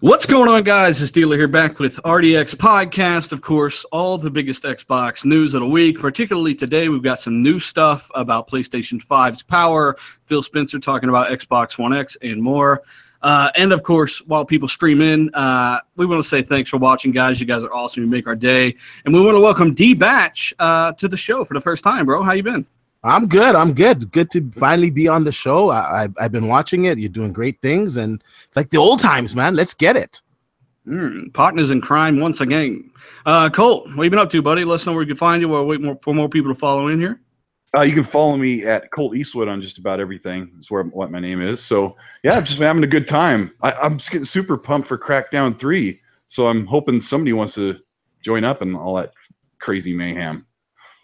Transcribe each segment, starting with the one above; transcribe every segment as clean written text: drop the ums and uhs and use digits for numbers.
What's going on, guys? It's Dealer here, back with RDX Podcast. Of course, all the biggest Xbox news of the week. Particularly today, we've got some new stuff about PlayStation 5's power, Phil Spencer talking about Xbox One X, and more. And, of course, while people stream in, we want to say thanks for watching, guys. You guys are awesome. You make our day. And we want to welcome D-Batch to the show for the first time, bro. How you been? I'm good. Good to finally be on the show. I've been watching it. You're doing great things, and it's like the old times, man. Let's get it. Partners in crime once again. Colt, what you been up to, buddy? Let us know where we can find you. We'll wait for more people to follow in here. You can follow me at Colt Eastwood on just about everything. That's what my name is. So, yeah, I've just been having a good time. I'm just getting super pumped for Crackdown 3. So I'm hoping somebody wants to join up and all that crazy mayhem.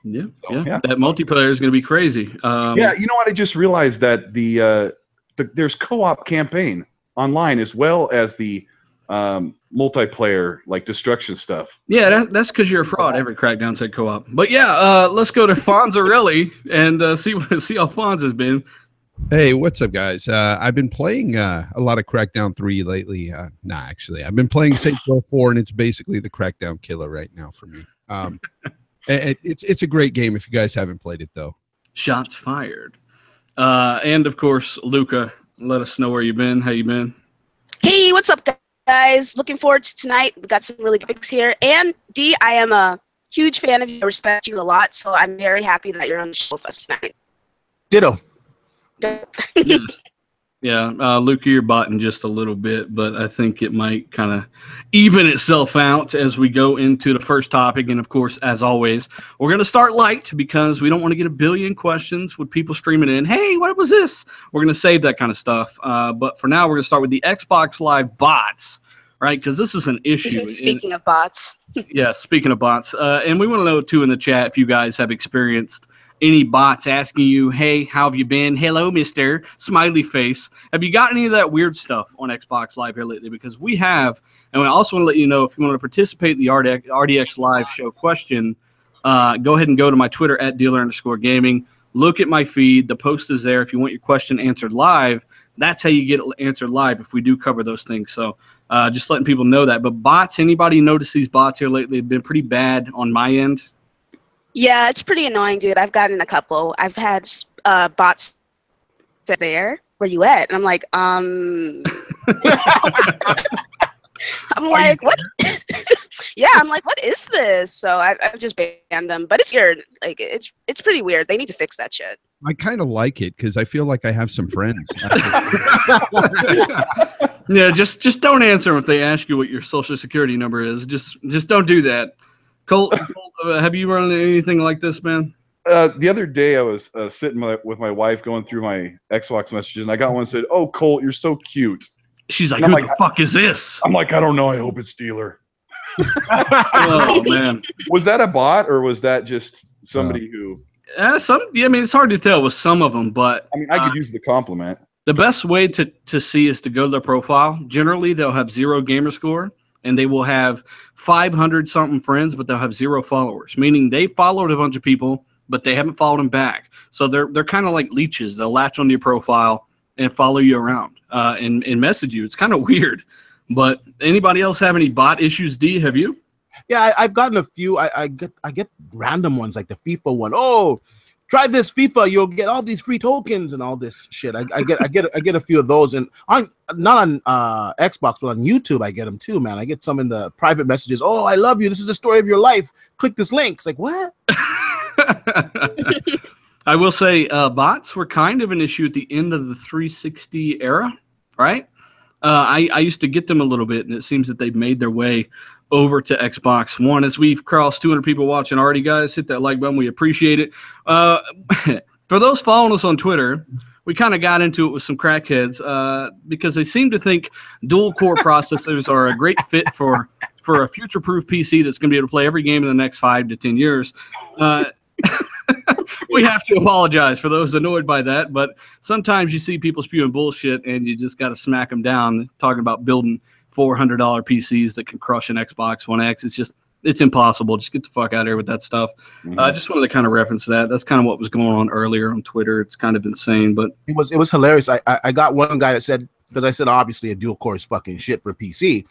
Yeah. That multiplayer is going to be crazy. Yeah, you know what? I just realized that there's co-op campaign online as well as the multiplayer, like destruction stuff. Yeah, that's because you're a fraud. Every Crackdown said co-op. But yeah, let's go to Fonzarelli and see how Fonz has been. Hey, what's up, guys? I've been playing a lot of Crackdown 3 lately. Actually, I've been playing Saints Row 4, and it's basically the Crackdown killer right now for me. It's a great game if you guys haven't played it, though. Shots fired. And, of course, Luca, let us know where you've been. How you been? Hey, what's up, guys? Looking forward to tonight. We got some really good picks here. And, D, I am a huge fan of you. I respect you a lot, so I'm very happy that you're on the show with us tonight. Ditto. Yes. Yeah, Luca, you're botting just a little bit, but I think it might kind of even itself out as we go into the first topic. And, of course, as always, we're going to start light because we don't want to get a billion questions with people streaming in. Hey, what was this? We're going to save that kind of stuff. But for now, we're going to start with the Xbox Live bots, right? Because this is an issue. Speaking of bots. Yeah, speaking of bots. And we want to know, too, in the chat if you guys have experienced any bots asking you, hey, how have you been? Hello, mister. Smiley face. Have you got any of that weird stuff on Xbox Live here lately? Because we have. And we also want to let you know if you want to participate in the RDX Live show question, go ahead and go to my Twitter at dealer_gaming. Look at my feed. The post is there. If you want your question answered live, that's how you get it answered live if we do cover those things. So just letting people know that. But bots, anybody notice these bots here lately have been pretty bad on my end? Yeah, it's pretty annoying, dude. I've gotten a couple. I've had bots there. Where you at? And I'm like, I'm like, what? Yeah, I'm like, what is this? So I've just banned them. But it's weird. Like, it's pretty weird. They need to fix that shit. I kind of like it because I feel like I have some friends. Yeah, just don't answer them if they ask you what your social security number is. Just don't do that. Colt, have you run into anything like this, man? The other day, I was sitting with my wife going through my Xbox messages, and I got one that said, "Oh, Colt, you're so cute." She's like, "Who the fuck is this?" I'm like, "I don't know. I hope it's Dealer." Oh man, was that a bot or was that just somebody who? Yeah, I mean, it's hard to tell with some of them, but I mean, I could use the compliment. The best way to see is to go to their profile. Generally, they'll have 0 gamer score. And they will have 500-something friends, but they'll have 0 followers, meaning they followed a bunch of people, but they haven't followed them back. So they're kind of like leeches. They'll latch onto your profile and follow you around and message you. It's kind of weird. But anybody else have any bot issues, D? Have you? Yeah, I've gotten a few. I get random ones like the FIFA one. Oh, try this FIFA, you'll get all these free tokens and all this shit. I get a few of those, and not on Xbox, but on YouTube I get them too, man. I get some in the private messages. Oh, I love you. This is the story of your life. Click this link. It's like, what? I will say bots were kind of an issue at the end of the 360 era, right? I used to get them a little bit, and it seems that they've made their way over to Xbox One. As we've crossed 200 people watching already, guys, hit that like button. We appreciate it. For those following us on Twitter, we kind of got into it with some crackheads because they seem to think dual-core processors are a great fit for a future-proof PC that's going to be able to play every game in the next 5 to 10 years. We have to apologize for those annoyed by that, but sometimes you see people spewing bullshit, and you just got to smack them down, talking about building $400 PCs that can crush an Xbox One X. It's impossible. Just get the fuck out of here with that stuff. I just wanted to kind of reference that. That's kind of what was going on earlier on Twitter. It's kind of insane, but it was hilarious. I got one guy that said, because I said obviously a dual core is fucking shit for PC.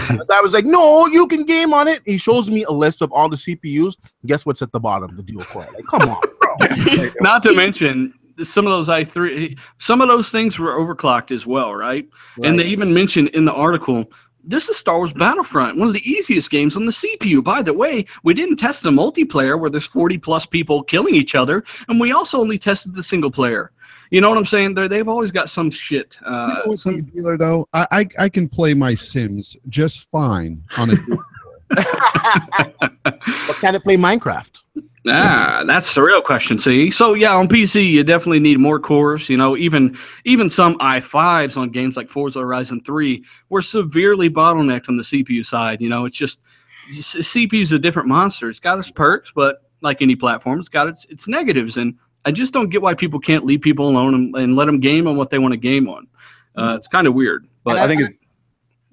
And the guy was like, no, you can game on it. He shows me a list of all the CPUs. Guess what's at the bottom? The dual core. Like, come on, bro. Not to mention some of those i3, some of those things were overclocked as well, right? And they even mentioned in the article, this is Star Wars Battlefront, one of the easiest games on the CPU. By the way, we didn't test the multiplayer where there's 40 plus people killing each other, and we also only tested the single player. You know what I'm saying? They've always got some shit. You know what's dealer though? I can play my Sims just fine on a. But can it play Minecraft? That's the real question. See, so yeah, on PC you definitely need more cores. You know, even some i5s on games like Forza Horizon 3 were severely bottlenecked on the CPU side. You know, it's just CPU's a different monster. It's got its perks, but like any platform, it's got its negatives. And I just don't get why people can't leave people alone and let them game on what they want to game on. It's kind of weird. But I think it's.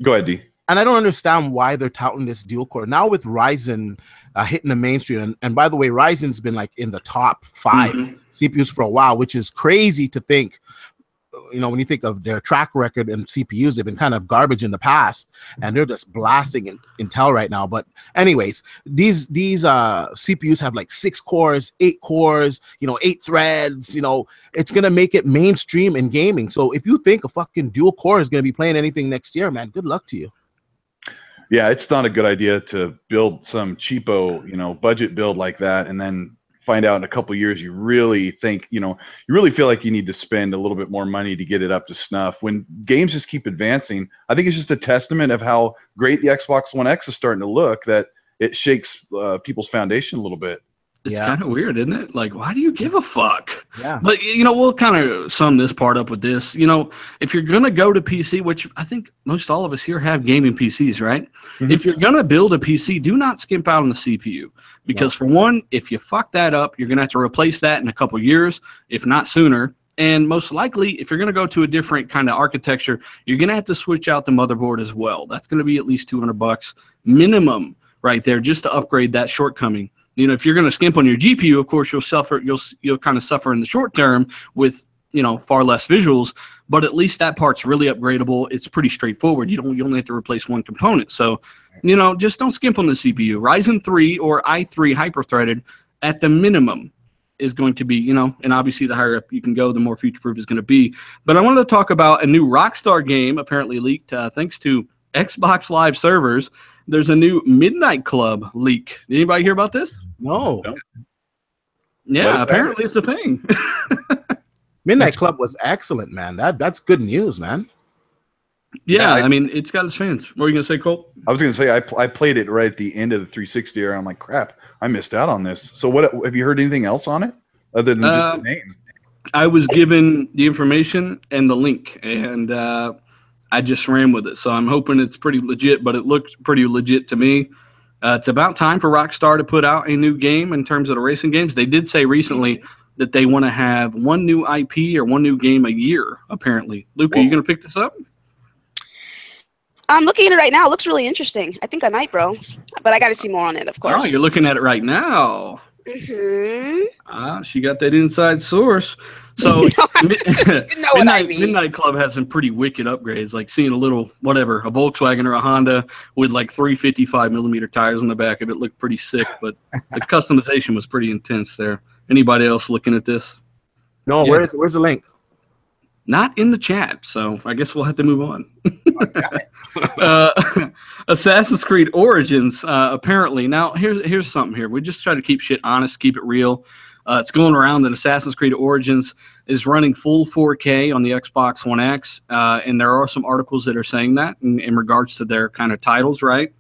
Go ahead, D. And I don't understand why they're touting this dual core now with Ryzen hitting the mainstream. And by the way, Ryzen's been like in the top 5 CPUs for a while, which is crazy to think. You know, when you think of their track record and CPUs, they've been kind of garbage in the past, and they're just blasting Intel right now. But anyways, these CPUs have like 6 cores, 8 cores, 8 threads. It's gonna make it mainstream in gaming. So if you think a fucking dual core is gonna be playing anything next year, man, good luck to you. Yeah, it's not a good idea to build some cheapo, budget build like that, and then find out in a couple of years you really think, you really feel like you need to spend a little bit more money to get it up to snuff. When games just keep advancing, I think it's just a testament of how great the Xbox One X is starting to look, that it shakes people's foundation a little bit. It's kind of weird, isn't it? Like, why do you give a fuck? Yeah. But, we'll kind of sum this part up with this. If you're going to go to PC, which I think most all of us here have gaming PCs, right? Mm-hmm. If you're going to build a PC, do not skimp out on the CPU. Because for one, if you fuck that up, you're going to have to replace that in a couple years, if not sooner. And most likely, if you're going to go to a different kind of architecture, you're going to have to switch out the motherboard as well. That's going to be at least $200 minimum right there just to upgrade that shortcoming. If you're going to skimp on your GPU, of course, you'll kind of suffer in the short term with, far less visuals, but at least that part's really upgradable. It's pretty straightforward. You only have to replace one component. So, just don't skimp on the CPU. Ryzen 3 or i3 hyper-threaded at the minimum is going to be, and obviously the higher up you can go, the more future-proof it's going to be. But I wanted to talk about a new Rockstar game apparently leaked thanks to Xbox Live servers. There's a new Midnight Club leak. Did anybody hear about this? No. Yeah, apparently it's a thing. Midnight Club was excellent, man. That's good news, man. Yeah, I mean, it's got its fans. What were you going to say, Cole? I was going to say, I played it right at the end of the 360 era. I'm like, crap, I missed out on this. So what have you heard anything else on it other than just the name? I was given the information and the link, and I just ran with it. So I'm hoping it's pretty legit, but it looked pretty legit to me. It's about time for Rockstar to put out a new game in terms of the racing games. They did say recently that they want to have one new IP or one new game a year, apparently. Luke, are you going to pick this up? I'm looking at it right now. It looks really interesting. I think I might, bro. But I got to see more on it, of course. Oh, you're looking at it right now. Mm-hmm. She got that inside source. So Midnight Club had some pretty wicked upgrades, like seeing a Volkswagen or a Honda with like 355 millimeter tires on the back of it looked pretty sick, but the customization was pretty intense there. Anybody else looking at this? No, yeah. Where's the link? Not in the chat, so I guess we'll have to move on. Assassin's Creed Origins, apparently. Now, here's something here. We just try to keep shit honest, keep it real. It's going around that Assassin's Creed Origins is running full 4K on the Xbox One X, and there are some articles that are saying that in regards to their kind of titles, right?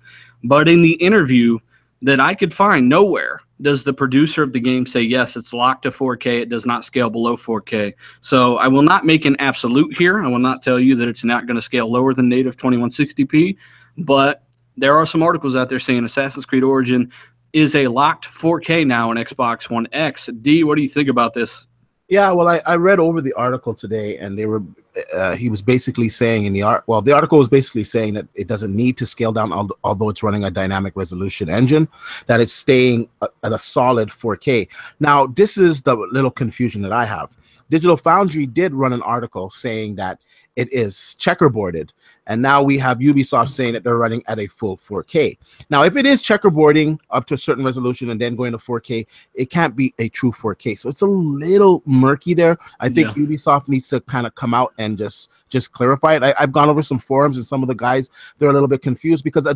But in the interview that I could find, nowhere does the producer of the game say, yes, it's locked to 4K. It does not scale below 4K. So I will not make an absolute here. I will not tell you that it's not going to scale lower than native 2160p. But there are some articles out there saying Assassin's Creed Origin is a locked 4K now on Xbox One X. D, what do you think about this? Yeah, well, I read over the article today, and he was basically saying the article was basically saying that it doesn't need to scale down, although it's running a dynamic resolution engine, that it's staying at a solid 4K. Now, this is the little confusion that I have. Digital Foundry did run an article saying that it is checkerboarded. And now we have Ubisoft saying that they're running at a full 4K. Now, if it is checkerboarding up to a certain resolution and then going to 4K, it can't be a true 4K. So it's a little murky there. I think Ubisoft needs to kind of come out and just clarify it. I've gone over some forums, and some of the guys, they're a little bit confused because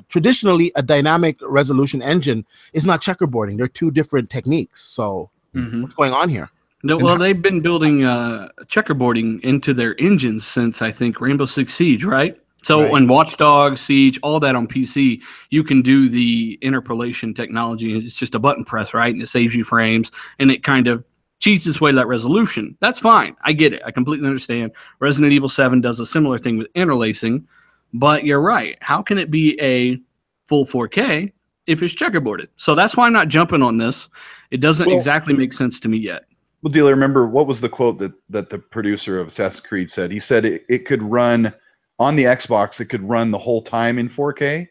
traditionally a dynamic resolution engine is not checkerboarding. They're two different techniques. So what's going on here? No, well, they've been building checkerboarding into their engines since, I think, Rainbow Six Siege, right? So when Watch Dogs, Siege, all that on PC, you can do the interpolation technology. It's just a button press, right? And it saves you frames, and it kind of cheats its way to that resolution. That's fine. I get it. I completely understand. Resident Evil 7 does a similar thing with interlacing, but you're right. How can it be a full 4K if it's checkerboarded? So that's why I'm not jumping on this. It doesn't exactly make sense to me yet. Well, Dealer, remember what was the quote that the producer of Assassin's Creed said? He said it could run on the Xbox. It could run the whole time in 4K.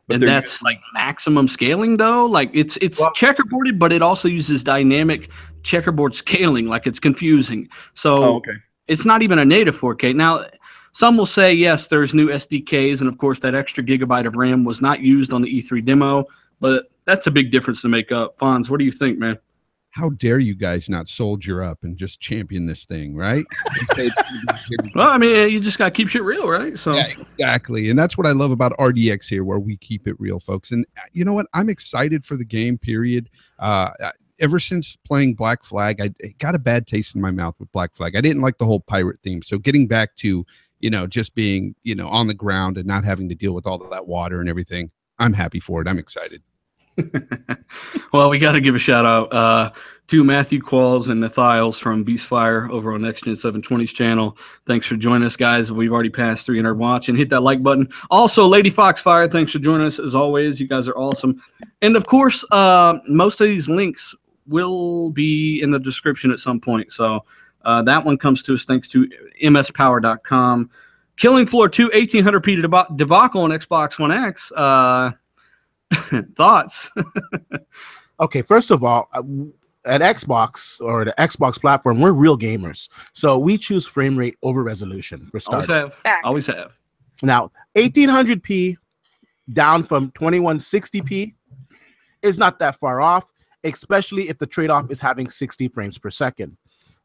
And that's like maximum scaling, though. Like it's checkerboarded, but it also uses dynamic checkerboard scaling. Like it's confusing. So it's not even a native 4K. Now, some will say yes, there's new SDKs, and of course that extra gigabyte of RAM was not used on the E3 demo. But that's a big difference to make up. Fonz, what do you think, man? How dare you guys not soldier up and just champion this thing, right? Well, I mean, you just got to keep shit real, right? So yeah, exactly. And that's what I love about RDX here, where we keep it real, folks. And you know what? I'm excited for the game, period. Ever since playing Black Flag, I got a bad taste in my mouth with Black Flag. I didn't like the whole pirate theme. So getting back to, just being, on the ground and not having to deal with all of that water and everything, I'm happy for it. I'm excited. Well, we got to give a shout out to Matthew Qualls and Nathiles from Beastfire over on Next Gen 720's channel. Thanks for joining us, guys. We've already passed 300 watch, and hit that like button. Also, Lady Foxfire, thanks for joining us as always. You guys are awesome. And of course, most of these links will be in the description at some point. So that one comes to us thanks to mspower.com. Killing Floor 2 1800p debacle on Xbox One X. Thoughts? Okay, first of all, at Xbox or the Xbox platform, we're real gamers, so we choose frame rate over resolution for starters. Always have. Now, 1800p down from 2160p is not that far off, especially if the trade-off is having 60 frames per second.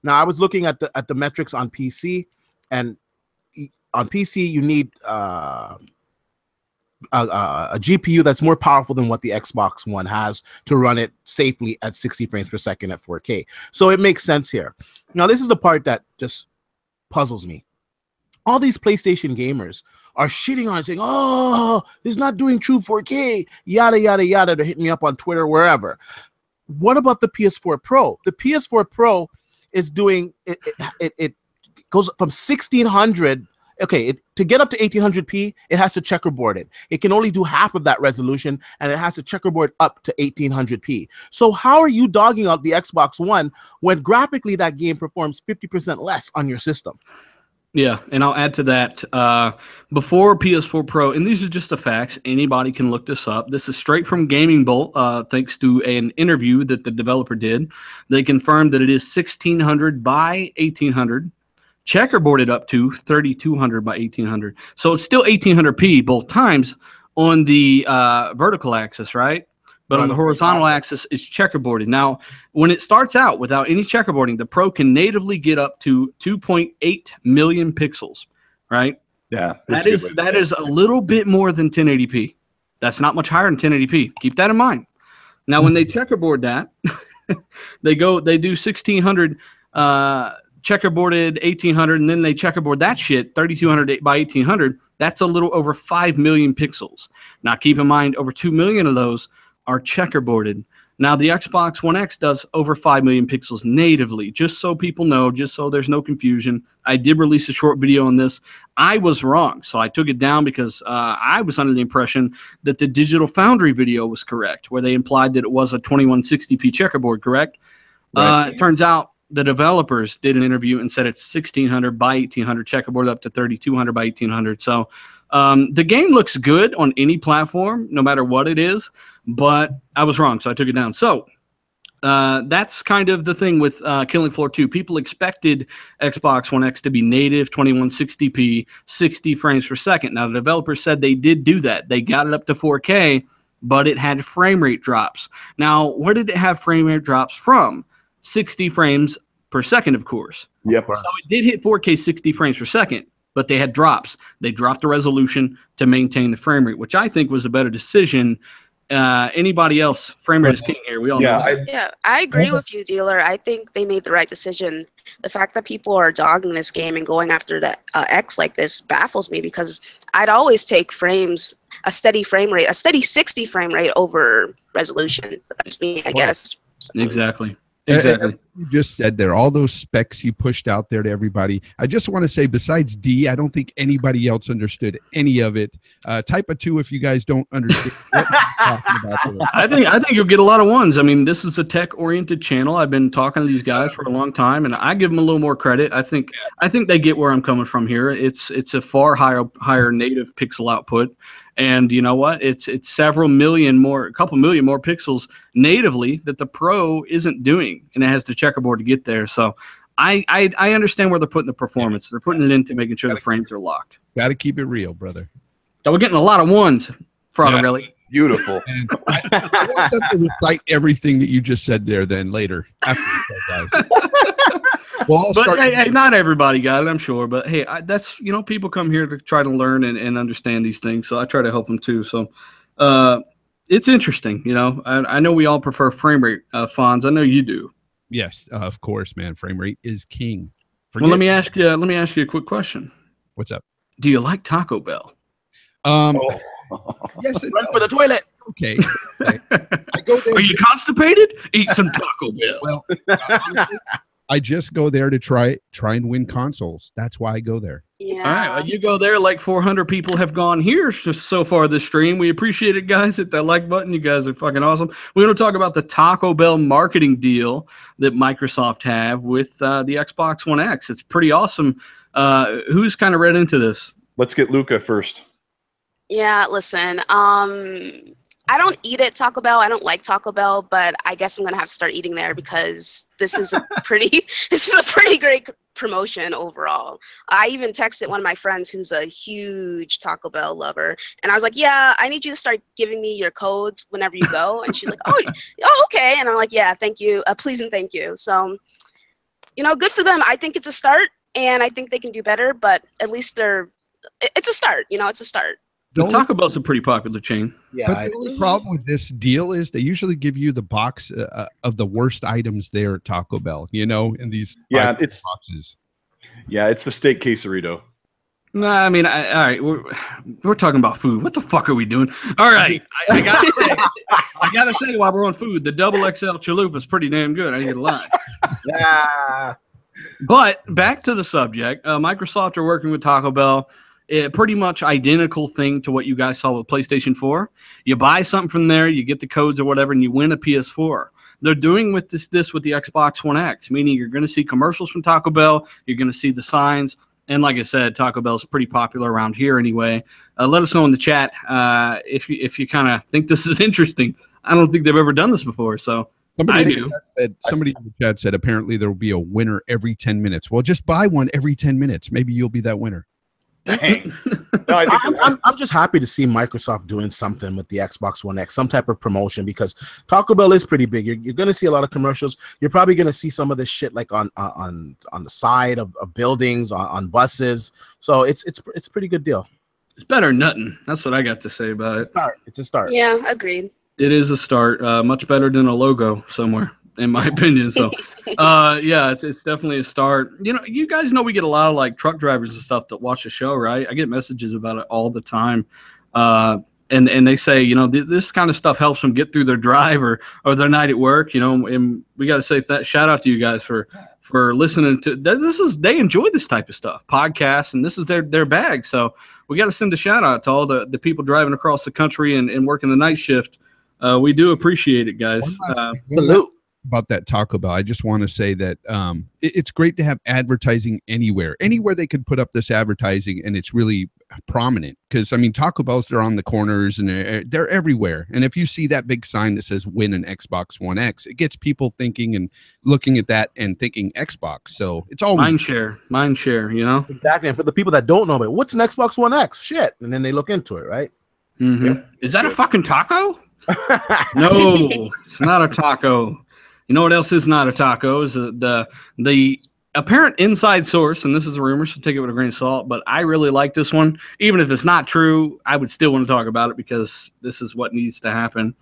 Now, I was looking at the metrics on PC, and on PC you need a GPU that's more powerful than what the Xbox One has to run it safely at 60 frames per second at 4K. So it makes sense here. Now, this is the part that just puzzles me. All these PlayStation gamers are shitting on it, saying, oh, it's not doing true 4K, yada, yada, yada. They're hitting me up on Twitter, wherever. What about the PS4 Pro? The PS4 Pro is doing, it goes from 1600. Okay, to get up to 1800p, it has to checkerboard it. It can only do half of that resolution, and it has to checkerboard up to 1800p. So how are you dogging out the Xbox One when graphically that game performs 50% less on your system? Yeah, and I'll add to that. Before PS4 Pro, and these are just the facts, anybody can look this up. This is straight from Gaming Bolt, thanks to an interview that the developer did. They confirmed that it is 1600 by 1800. Checkerboarded up to 3200 by 1800. So it's still 1800p both times on the vertical axis, right? But on the horizontal axis, it's checkerboarded. Now, when it starts out without any checkerboarding, the Pro can natively get up to 2.8 million pixels, right? Yeah. That is a little bit more than 1080p. That's not much higher than 1080p. Keep that in mind. Now, when they checkerboard that, they do 1600 checkerboarded 1800, and then they checkerboard that shit 3200 by 1800. That's a little over 5 million pixels. Now keep in mind, over 2 million of those are checkerboarded. Now the Xbox One X does over 5 million pixels natively, just so people know, just so there's no confusion. I did release a short video on this. I was wrong, so I took it down because I was under the impression that the Digital Foundry video was correct, where they implied that it was a 2160p checkerboard, correct? Right. It turns out the developers did an interview and said it's 1600 by 1800, checkerboard up to 3200 by 1800. So the game looks good on any platform, no matter what it is, but I was wrong, so I took it down. So That's kind of the thing with Killing Floor 2. People expected Xbox One X to be native 2160p, 60 frames per second. Now, the developers said they did do that. They got it up to 4K, but it had frame rate drops. Now, where did it have frame rate drops from? 60 frames per second, of course. Yep. So it did hit 4K 60 frames per second, but they had drops. They dropped the resolution to maintain the frame rate, which I think was a better decision. Anybody else? Frame rate is king here. We all know that. I agree with you, Dealer. I think they made the right decision. The fact that people are dogging this game and going after the X like this baffles me, because I'd always take a steady frame rate, a steady 60 frame rate over resolution. But that's me, I guess. So. Exactly. You just said there, all those specs you pushed out there to everybody. I just want to say, besides D, I don't think anybody else understood any of it. Type a 2 if you guys don't understand what I'm talking about there. I think you'll get a lot of ones. I mean, this is a tech-oriented channel. I've been talking to these guys for a long time, and I give them a little more credit. I think they get where I'm coming from here. It's a far higher native pixel output. And you know what? It's several million more, a couple million more pixels natively that the Pro isn't doing, and it has the checkerboard to get there. So I understand where they're putting the performance. They're putting it into making sure the frames are locked. Got to keep it real, brother. So we're getting a lot of ones, Froggerelli. Beautiful. And I want them to recite everything that you just said there. Then later, after the show, guys. Well, hey, not everybody got it, I'm sure. But hey, that's people come here to try to learn and understand these things. So I try to help them too. So it's interesting. I know we all prefer frame rate, Fonz. I know you do. Yes, of course, man. Frame rate is king. Well, let me ask you a quick question. What's up? Do you like Taco Bell? Yes, run for the toilet. Okay. I go there. Are you constipated? Eat some Taco Bell. Well, I just go there to try and win consoles. That's why I go there. Yeah. All right. Well, you go there. Like 400 people have gone here just so far this stream. We appreciate it, guys. Hit that like button. You guys are fucking awesome. We want to talk about the Taco Bell marketing deal that Microsoft have with the Xbox One X. It's pretty awesome. Who's kind of read into this? Let's get Luca first. Yeah, listen. I don't eat at Taco Bell. I don't like Taco Bell, but I guess I'm gonna have to start eating there because this is a pretty great promotion overall. I even texted one of my friends who's a huge Taco Bell lover, and I was like, "Yeah, I need you to start giving me your codes whenever you go." And she's like, "Oh, okay." And I'm like, "Yeah, thank you, please and thank you." So, good for them. I think it's a start, and I think they can do better, but at least it's a start. It's a start. Taco Bell's a pretty popular chain. Yeah, but the only problem with this deal is they usually give you the box of the worst items there at Taco Bell, in these boxes. Yeah, it's the steak quesarito. No, I mean, all right, we're talking about food. What the fuck are we doing? All right, I gotta say, while we're on food, the double XL chalupa is pretty damn good. I ain't gonna lie. Yeah. But back to the subject, Microsoft are working with Taco Bell. Pretty much identical thing to what you guys saw with PlayStation 4. You buy something from there, you get the codes or whatever, and you win a PS4. They're doing with this with the Xbox One X, meaning you're going to see commercials from Taco Bell, you're going to see the signs, and like I said, Taco Bell is pretty popular around here anyway. Let us know in the chat if you kind of think this is interesting. I don't think they've ever done this before, so somebody in the chat said apparently there will be a winner every 10 minutes. Well, just buy one every 10 minutes. Maybe you'll be that winner. Dang. No, I'm just happy to see Microsoft doing something with the Xbox One X, some type of promotion, because Taco Bell is pretty big. You're going to see a lot of commercials. You're probably going to see some of this shit like on the side of buildings, on buses. So it's a pretty good deal. It's better than nothing. That's what I got to say about it. It's a start. Yeah, agreed. It is a start. Much better than a logo somewhere, in my opinion. So, yeah, it's definitely a start. You guys know we get a lot of like truck drivers and stuff that watch the show, right? I get messages about it all the time. And they say, this kind of stuff helps them get through their drive or their night at work, and we got to say shout out to you guys for listening to this. They enjoy this type of stuff, podcasts, and this is their bag. So we got to send a shout out to all the people driving across the country and working the night shift. We do appreciate it, guys. About that Taco Bell, I just want to say that it's great to have advertising anywhere they could put up this advertising, and it's really prominent, because I mean Taco Bells are on the corners and they're everywhere. And if you see that big sign that says "Win an Xbox One X," it gets people thinking and looking at that and thinking Xbox. So it's always mind share. You know, Exactly. And for the people that don't know, but what's an Xbox One X? Shit, and then they look into it, right? Mm-hmm. Yep. Is that a fucking taco? No, it's not a taco. You know what else is not a taco? Is the apparent inside source, and this is a rumor, so take it with a grain of salt, but I really like this one. Even if it's not true, I would still want to talk about it because this is what needs to happen.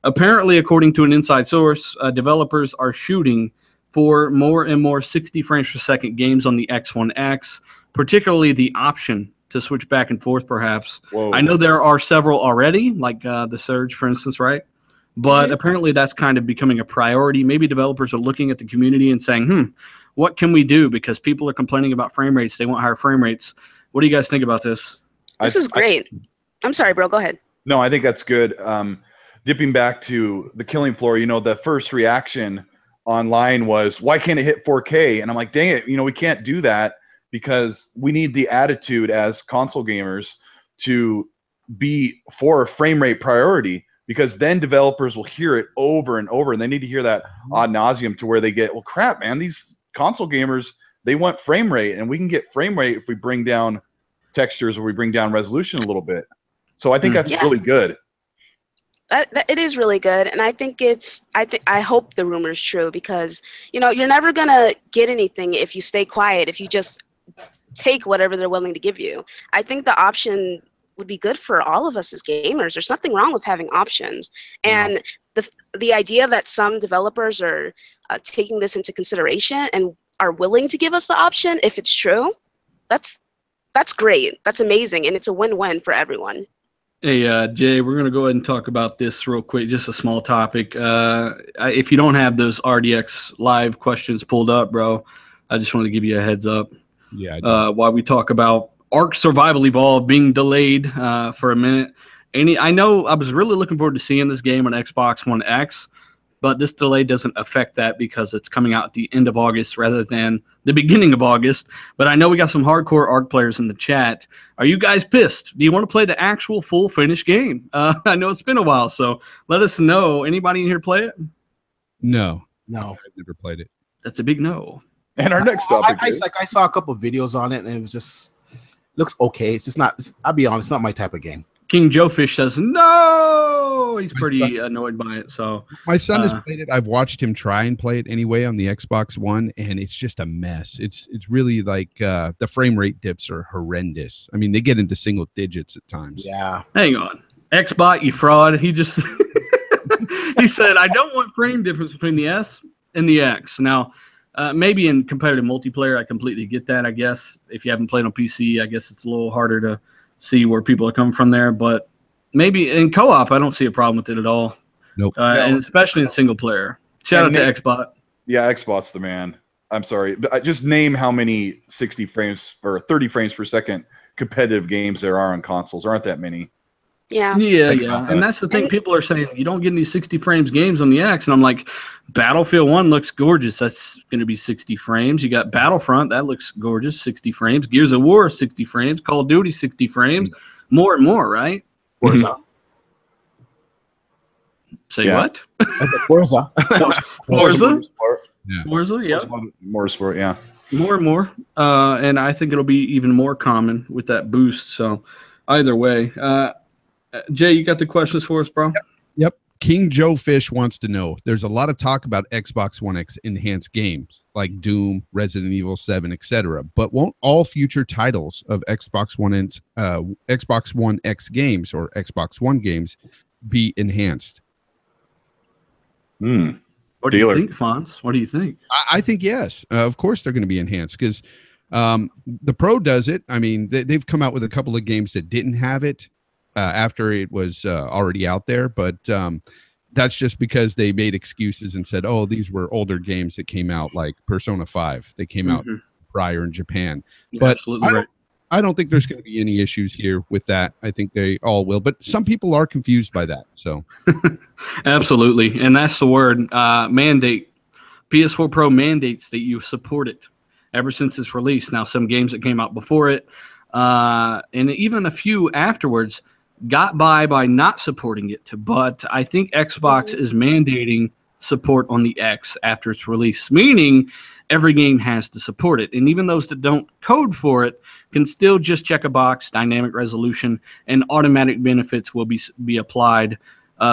Apparently, according to an inside source, developers are shooting for more and more 60 frames per second games on the X1 X, particularly the option to switch back and forth, perhaps. Whoa. I know there are several already, like the Surge, for instance, right? But apparently that's kind of becoming a priority. Maybe developers are looking at the community and saying, what can we do? Because people are complaining about frame rates. They want higher frame rates. What do you guys think about this? This is great. I'm sorry, bro. Go ahead. No, I think that's good. Dipping back to the killing floor, you know, the first reaction online was, why can't it hit 4K? And I'm like, dang it, you know, we can't do that because we need the attitude as console gamers to be for a frame rate priority, because then developers will hear it over and over, and they need to hear that ad nauseum to where they get, well, crap, man, these console gamers, they want frame rate, and we can get frame rate if we bring down textures or we bring down resolution a little bit. So I think that's really good. It is really good, and I think I hope the rumor is true, because you know you're never gonna get anything if you stay quiet, if you just take whatever they're willing to give you. I think the option would be good for all of us as gamers. There's nothing wrong with having options, and the idea that some developers are taking this into consideration and are willing to give us the option, if it's true, that's great. That's amazing, and it's a win-win for everyone. Hey, Jay, we're going to go ahead and talk about this real quick, just a small topic. If you don't have those RDX live questions pulled up, bro, I just want to give you a heads up. Yeah. While we talk about Ark Survival Evolved being delayed for a minute. I know I was really looking forward to seeing this game on Xbox One X, but this delay doesn't affect that because it's coming out at the end of August rather than the beginning of August. But I know we got some hardcore Ark players in the chat. Are you guys pissed? Do you want to play the actual full finished game? I know it's been a while, so let us know. Anybody in here play it? No. No. I've never played it. That's a big no. And our next topic I saw a couple of videos on it, and it was just looks okay. It's just not. I'll be honest, it's not my type of game. King Joe Fish says no. He's pretty annoyed by it. So my son has played it. I've watched him try and play it anyway on the Xbox One, and it's just a mess. It's really like the frame rate dips are horrendous. I mean, they get into single digits at times. Yeah. Hang on, Xbot, you fraud. He just he said I don't want frame difference between the S and the X. Now, maybe in competitive multiplayer, I completely get that. I guess if you haven't played on PC, I guess it's a little harder to see where people are coming from there, but maybe in co-op, I don't see a problem with it at all. Nope. And especially in single player. Shout out to Xbot. Yeah, Xbot's the man. I'm sorry. Just name how many 60 frames or 30 frames per second competitive games there are on consoles. There aren't that many. Yeah. Yeah. And that's the thing. People are saying you don't get any 60 frames games on the X. And I'm like, Battlefield 1 looks gorgeous. That's going to be 60 frames. You got Battlefront. That looks gorgeous. 60 frames. Gears of War, 60 frames. Call of Duty, 60 frames. More and more, right? Forza. Say what? Forza. Forza? Yeah. Forza, yeah. Motorsport, yeah. More and more. And I think it'll be even more common with that boost. So either way. Jay, you got the questions for us, bro? Yep. King Joe Fish wants to know, there's a lot of talk about Xbox One X enhanced games like Doom, Resident Evil 7, etc. But won't all future titles of Xbox One X games or Xbox One games be enhanced? What do you think, Fonz? What do you think? I think yes. Of course they're going to be enhanced because the Pro does it. I mean, they've come out with a couple of games that didn't have it after it was already out there, but that's just because they made excuses and said, oh, these were older games that came out, like Persona 5. They came out prior in Japan. Yeah, but absolutely right. I don't think there's going to be any issues here with that. I think they all will, but some people are confused by that. So absolutely. And that's the word, mandate. PS4 Pro mandates that you support it ever since its release. Now, some games that came out before it, and even a few afterwards got by not supporting it. But I think Xbox is mandating support on the X after its release, meaning every game has to support it. And even those that don't code for it can still just check a box, dynamic resolution, and automatic benefits will be applied.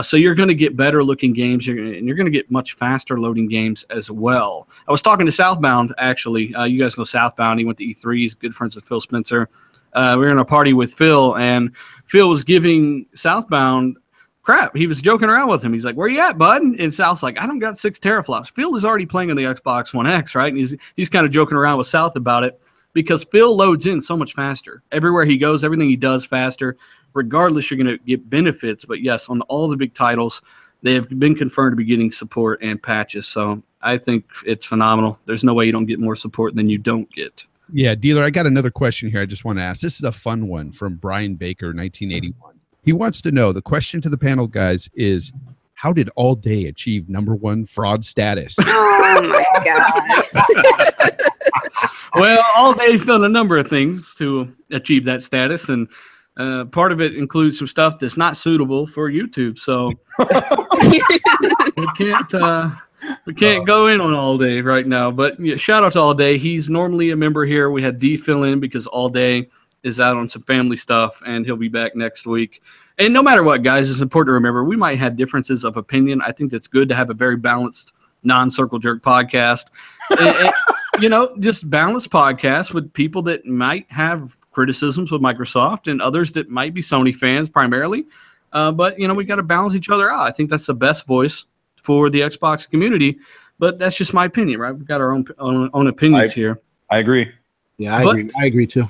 So you're going to get better looking games, and you're going to get much faster loading games as well. I was talking to Southbound, actually. You guys know Southbound. He went to E3. He's good friends with Phil Spencer. We were in a party with Phil, and Phil was giving Southbound crap. He was joking around with him. He's like, "Where you at, bud?" And South's like, "I don't got 6 teraflops." Phil is already playing on the Xbox One X, right? And he's kind of joking around with South about it because Phil loads in so much faster. Everywhere he goes, everything he does faster. Regardless, you're going to get benefits. But yes, on all the big titles, they have been confirmed to be getting support and patches. So I think it's phenomenal. There's no way you don't get more support than you don't get. Yeah, Dealer, I got another question here I just want to ask. This is a fun one from Brian Baker, 1981. He wants to know, the question to the panel, guys, is how did All Day achieve #1 fraud status? Oh, my God. Well, All Day's done a number of things to achieve that status, and part of it includes some stuff that's not suitable for YouTube. So we can't go in on All Day right now. But yeah, shout out to All Day. He's normally a member here. We had D fill in because All Day is out on some family stuff, and he'll be back next week. And no matter what, guys, it's important to remember we might have differences of opinion. I think that's good to have a very balanced, non-circle jerk podcast. and, just balanced podcast with people that might have criticisms with Microsoft and others that might be Sony fans primarily. But, we got to balance each other out. I think that's the best voice for the Xbox community. But that's just my opinion, right? We've got our own opinions here. I agree. Yeah, I agree too.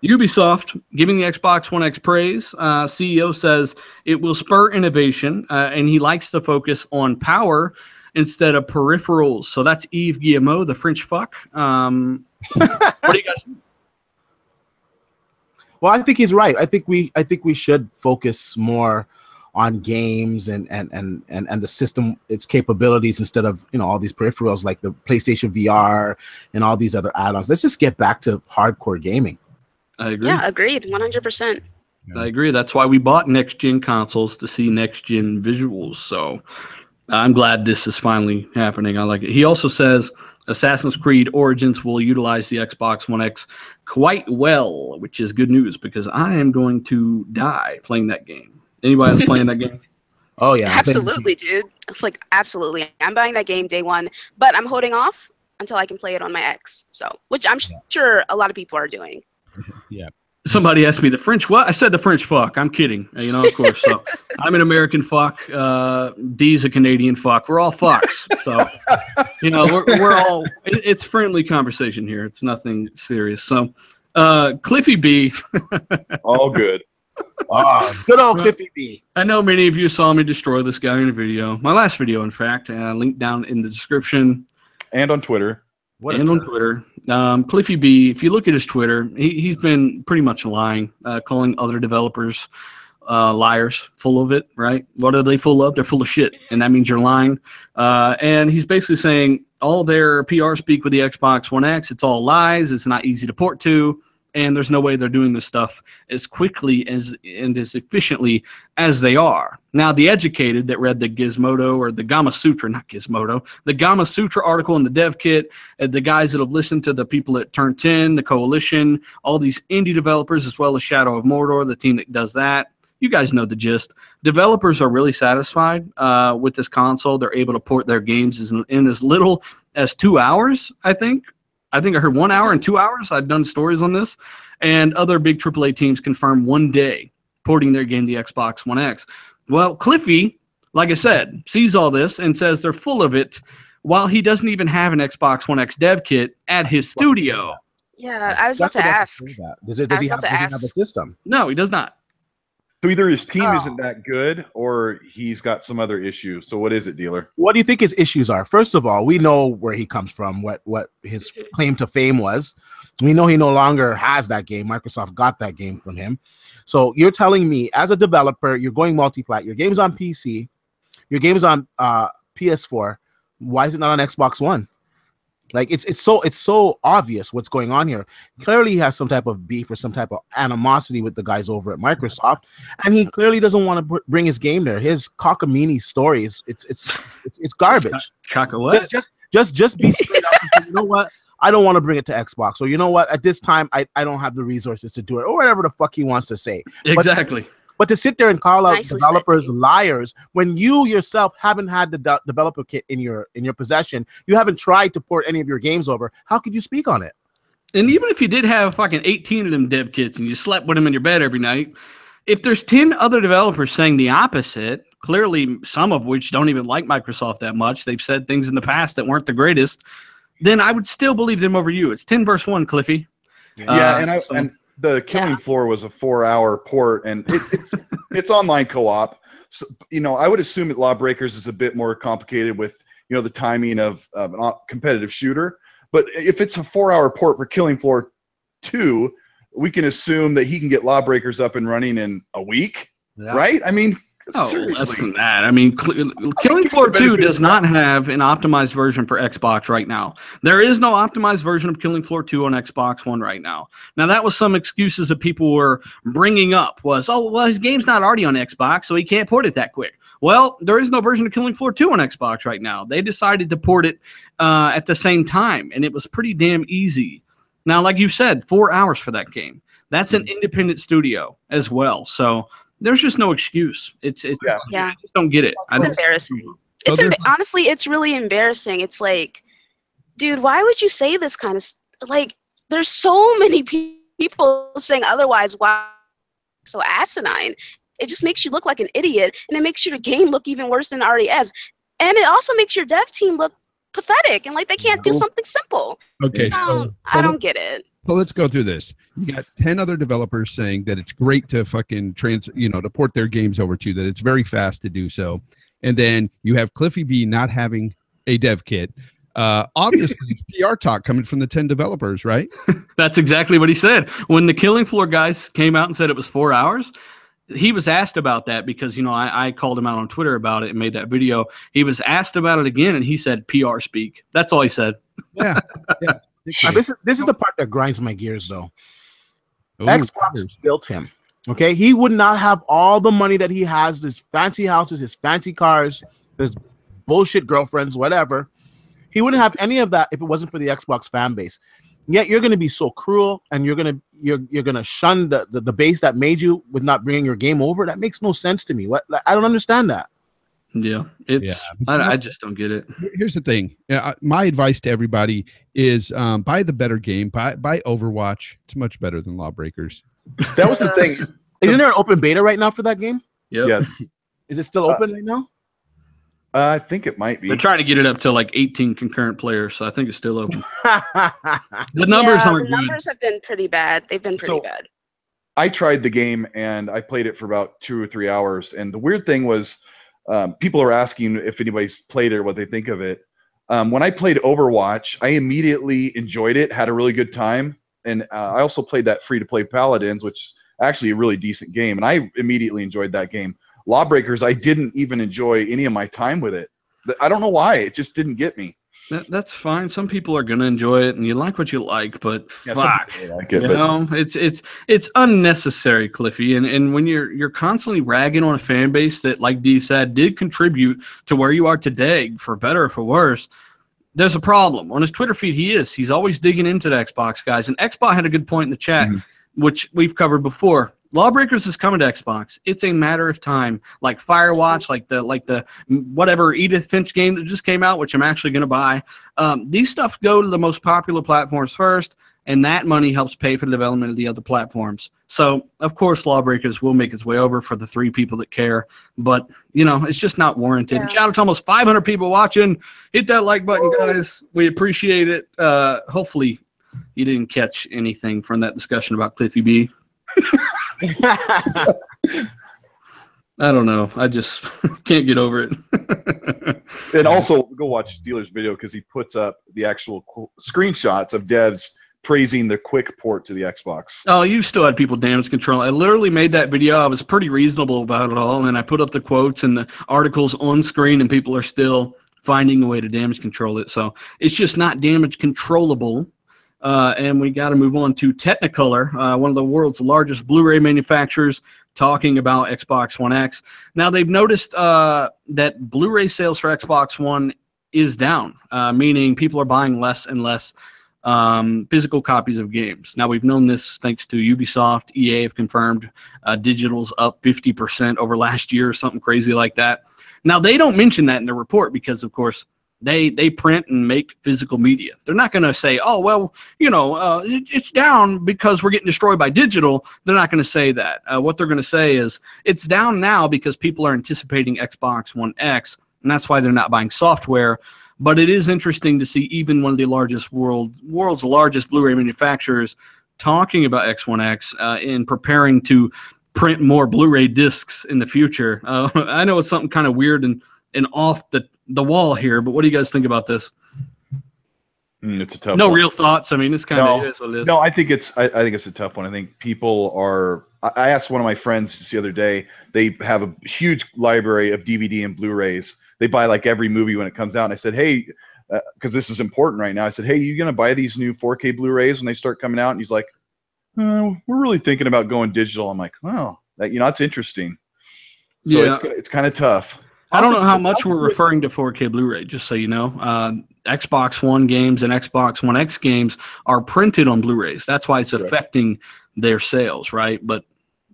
Ubisoft giving the Xbox One X praise. CEO says it will spur innovation, and he likes to focus on power instead of peripherals. So that's Yves Guillemot, the French fuck. What do you guys think? Well, I think he's right. I think we should focus more on games and the system, its capabilities, instead of all these peripherals like the PlayStation VR and all these other add-ons. Let's just get back to hardcore gaming. I agree. Yeah, agreed. 100%. I agree. That's why we bought next-gen consoles, to see next-gen visuals. So I'm glad this is finally happening. I like it. He also says Assassin's Creed Origins will utilize the Xbox One X quite well, which is good news because I am going to die playing that game. Anybody else playing that game? Oh, yeah. Absolutely, dude. Absolutely. I'm buying that game day one, but I'm holding off until I can play it on my X. So, which I'm sure a lot of people are doing. Yeah. Somebody asked me the French what? I said the French fuck. I'm kidding. Of course. So I'm an American fuck. D's a Canadian fuck. We're all fucks. So, we're all, it's friendly conversation here. It's nothing serious. So, Cliffy B. All good. Good old Cliffy B. I know many of you saw me destroy this guy in a video. My last video, in fact, linked down in the description. And on Twitter. On Twitter. Cliffy B, if you look at his Twitter, he's been pretty much lying, calling other developers liars, full of it, right? What are they full of? They're full of shit, and that means you're lying. And he's basically saying all their PR speak with the Xbox One X, it's all lies, it's not easy to port to, and there's no way they're doing this stuff as quickly and as efficiently as they are. Now, the educated that read the Gizmodo or the Gama Sutra, not Gizmodo, the Gama Sutra article in the dev kit, the guys that have listened to the people at Turn 10, the Coalition, all these indie developers, as well as Shadow of Mordor, the team that does that, you guys know the gist. Developers are really satisfied with this console. They're able to port their games in as little as 2 hours, I think. I heard 1 hour and 2 hours. I've done stories on this. And other big AAA teams confirm 1 day porting their game to the Xbox One X. Well, Cliffy, like I said, sees all this and says they're full of it while he doesn't even have an Xbox One X dev kit at his studio. Yeah, I was about to ask. Does he have a system? No, he does not. So either his team isn't that good or he's got some other issue. So what is it, Dealer? What do you think his issues are? First of all, we know where he comes from, what his claim to fame was. We know he no longer has that game. Microsoft got that game from him. So you're telling me, as a developer, you're going multi-plat. Your game's on PC. Your game's on PS4. Why is it not on Xbox One? Like it's so obvious what's going on here. Clearly, he has some type of beef or some type of animosity with the guys over at Microsoft, and he clearly doesn't want to bring his game there. His cockamamie story is it's garbage. What? Just be straight up and say, you know what? I don't want to bring it to Xbox. Or you know what? At this time, I don't have the resources to do it, or whatever the fuck he wants to say. Exactly. But to sit there and call out Nicely developers said. liars when you yourself haven't had the developer kit in your possession, you haven't tried to port any of your games over, how could you speak on it? And even if you did have fucking 18 of them dev kits and you slept with them in your bed every night, if there's 10 other developers saying the opposite, clearly some of which don't even like Microsoft that much, they've said things in the past that weren't the greatest, then I would still believe them over you. It's 10 versus 1, Cliffy. Yeah, and the Killing Floor was a 4-hour port, and it's online co-op. So, I would assume that Lawbreakers is a bit more complicated with the timing of a competitive shooter. But if it's a 4-hour port for Killing Floor 2, we can assume that he can get Lawbreakers up and running in a week, right? I mean, seriously. Less than that. I mean, Killing Floor 2 does not have an optimized version for Xbox right now. There is no optimized version of Killing Floor 2 on Xbox One right now. Now, that was some excuses that people were bringing up was, his game's not already on Xbox, so he can't port it that quick. Well, there is no version of Killing Floor 2 on Xbox right now. They decided to port it at the same time, and it was pretty damn easy. Now, like you said, 4 hours for that game. That's an independent studio as well, so there's just no excuse. I just don't get it. It's embarrassing. Honestly, it's really embarrassing. It's like, dude, why would you say this kind of like? There's so many people saying otherwise. Why so asinine? It just makes you look like an idiot, and it makes your game look even worse than it already is. And it also makes your dev team look pathetic and like they can't do something simple. Okay, I don't get it. So let's go through this. You got 10 other developers saying that it's great to fucking to port their games over to, that it's very fast to do so. And then you have Cliffy B not having a dev kit. Obviously, it's PR talk coming from the 10 developers, right? That's exactly what he said. When the Killing Floor guys came out and said it was 4 hours, he was asked about that because, I called him out on Twitter about it and made that video. He was asked about it again, and he said PR speak. That's all he said. Yeah. This is the part that grinds my gears, though. Xbox built him. Okay, he would not have all the money that he has, his fancy houses, his fancy cars, his bullshit girlfriends, whatever. He wouldn't have any of that if it wasn't for the Xbox fan base. Yet you're going to be so cruel, and you're gonna shun the base that made you with not bringing your game over. That makes no sense to me. I don't understand that. Yeah, I just don't get it. Here's the thing. My advice to everybody is buy the better game. Buy Overwatch. It's much better than Lawbreakers. That was the thing. Isn't there an open beta right now for that game? Yep. Yes. Is it still open right now? I think it might be. They're trying to get it up to like 18 concurrent players, so I think it's still open. The numbers aren't good. The numbers have been pretty bad. They've been pretty bad. I tried the game, and I played it for about 2 or 3 hours. And the weird thing was, people are asking if anybody's played it or what they think of it. When I played Overwatch, I immediately enjoyed it, had a really good time. And I also played that free-to-play Paladins, which is actually a really decent game. And I immediately enjoyed that game. Lawbreakers, I didn't even enjoy any of my time with it. I don't know why. It just didn't get me. That's fine. Some people are gonna enjoy it, and you like what you like, but Yeah, fuck, like it, it's unnecessary, Cliffy. And when you're constantly ragging on a fan base that, like D said, did contribute to where you are today, for better or for worse, there's a problem. On his Twitter feed, he's always digging into the Xbox guys. And Xbox had a good point in the chat, which we've covered before. Lawbreakers is coming to Xbox. It's a matter of time. Like Firewatch, like the whatever Edith Finch game that just came out, which I'm actually going to buy. These stuff go to the most popular platforms first, and that money helps pay for the development of the other platforms. So, of course, Lawbreakers will make its way over for the 3 people that care, but, it's just not warranted. Yeah. Shout out to almost 500 people watching. Hit that like button, guys. We appreciate it. Hopefully, you didn't catch anything from that discussion about Cliffy B. I don't know. I just can't get over it. And also, go watch Steeler's video because he puts up the actual screenshots of devs praising the quick port to the Xbox. Oh, you still had people damage control. I literally made that video. I was pretty reasonable about it all, and I put up the quotes and the articles on screen, and people are still finding a way to damage control it. So it's just not damage controllable. And we got to move on to Technicolor, one of the world's largest Blu-ray manufacturers, talking about Xbox One X. Now, they've noticed that Blu-ray sales for Xbox One is down, meaning people are buying less and less physical copies of games. Now, we've known this thanks to Ubisoft. EA have confirmed digital's up 50% over last year or something crazy like that. Now, they don't mention that in the report because, of course, they print and make physical media. They're not going to say, oh, well, it's down because we're getting destroyed by digital. They're not going to say that. What they're going to say is it's down now because people are anticipating Xbox One X, and that's why they're not buying software. But it is interesting to see even one of the world's largest Blu-ray manufacturers talking about X1X and preparing to print more Blu-ray discs in the future. I know it's something kind of weird and off the wall here, but what do you guys think about this? It's a tough no one. Real thoughts. I mean, it's kind of what it is. No, I think it's a tough one. I think people are. I asked one of my friends just the other day. They have a huge library of DVD and Blu-rays. They buy like every movie when it comes out. And I said, hey, because this is important right now. I said, hey, you gonna buy these new 4K Blu-rays when they start coming out? And he's like, we're really thinking about going digital. I'm like, well, that's interesting. So Yeah. it's kind of tough. I don't know how much we're referring to 4K Blu-ray, just so you know. Xbox One games and Xbox One X games are printed on Blu-rays. That's why it's affecting their sales, right? But,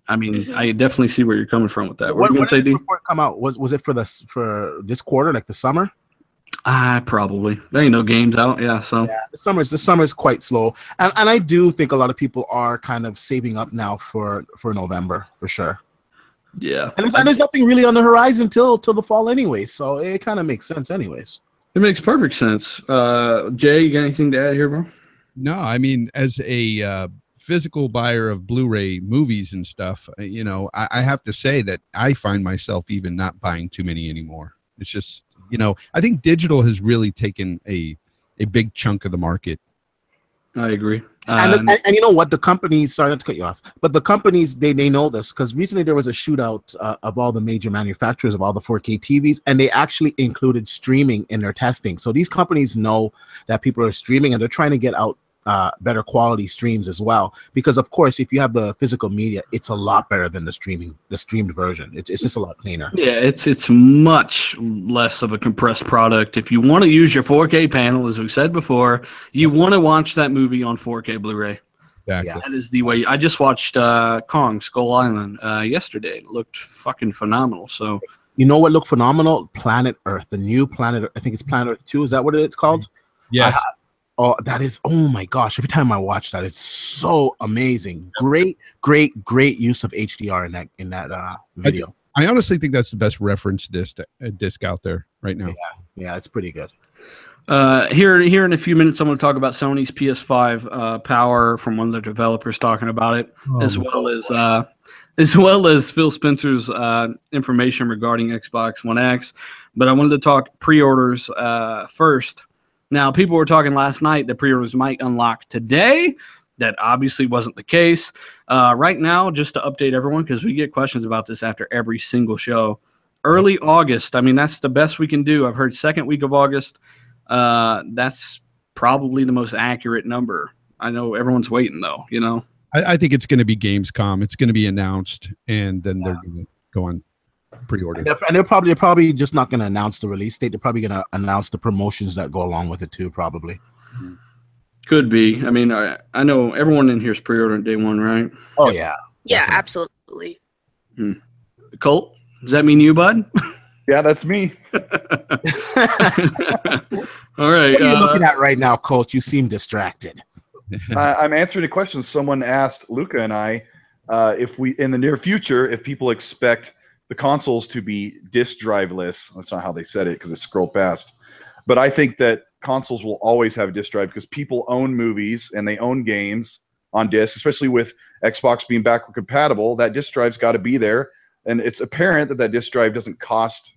I mean, I definitely see where you're coming from with that. What are you going to say, did this report come out? Was it for this quarter, like the summer? Probably. There ain't no games out, so. Yeah, the summer is quite slow. And I do think a lot of people are kind of saving up now for November, for sure. Yeah. And there's nothing really on the horizon till the fall anyway, so it kind of makes sense anyways. It makes perfect sense. Jay, you got anything to add here, bro? No, I mean, as a physical buyer of Blu-ray movies and stuff, I have to say that I find myself even not buying too many anymore. It's just, I think digital has really taken a big chunk of the market. I agree. And you know what? The companies, sorry not to cut you off, but the companies, they know this because recently there was a shootout of all the major manufacturers of all the 4K TVs, and they actually included streaming in their testing. So these companies know that people are streaming, and they're trying to get out better quality streams as well. Because of course, if you have the physical media, it's a lot better than the streamed version. It's just a lot cleaner. Yeah, it's much less of a compressed product. If you want to use your 4K panel, as we said before, you want to watch that movie on 4K Blu-ray. Exactly. Yeah. That is the way. I just watched Kong Skull Island yesterday. It looked fucking phenomenal. So you know what looked phenomenal? Planet Earth, the new Planet. I think it's Planet Earth 2. Is that what it's called? Yes. Oh, that is, oh my gosh. Every time I watch that, it's so amazing. Great use of HDR in that video. I honestly think that's the best reference disc out there right now. Yeah, it's pretty good. Here in a few minutes, I'm going to talk about Sony's PS5 power from one of the developers talking about it, as well as Phil Spencer's information regarding Xbox One X. But I wanted to talk pre-orders first. Now, people were talking last night that pre-orders might unlock today. That obviously wasn't the case. Right now, just to update everyone, because we get questions about this after every single show, early August, I mean, that's the best we can do. I've heard second week of August. That's probably the most accurate number. I know everyone's waiting, though, I think it's going to be Gamescom. It's going to be announced, and then they're going to go on pre-order. And they're probably just not going to announce the release date. They're probably going to announce the promotions that go along with it too, probably. Could be. I mean, I know everyone in here is pre-ordering day one, right? Oh, yeah. Yeah, absolutely. Colt, does that mean you, bud? Yeah, that's me. All right. What are you looking at right now, Colt? You seem distracted. I'm answering a question. Someone asked Luca and I if we, in the near future, if people expect the consoles to be disk drive-less. That's not how they said it because it scrolled past. But I think that consoles will always have a disk drive because people own movies and they own games on disc, especially with Xbox being backward compatible. That disk drive's got to be there. And it's apparent that disk drive doesn't cost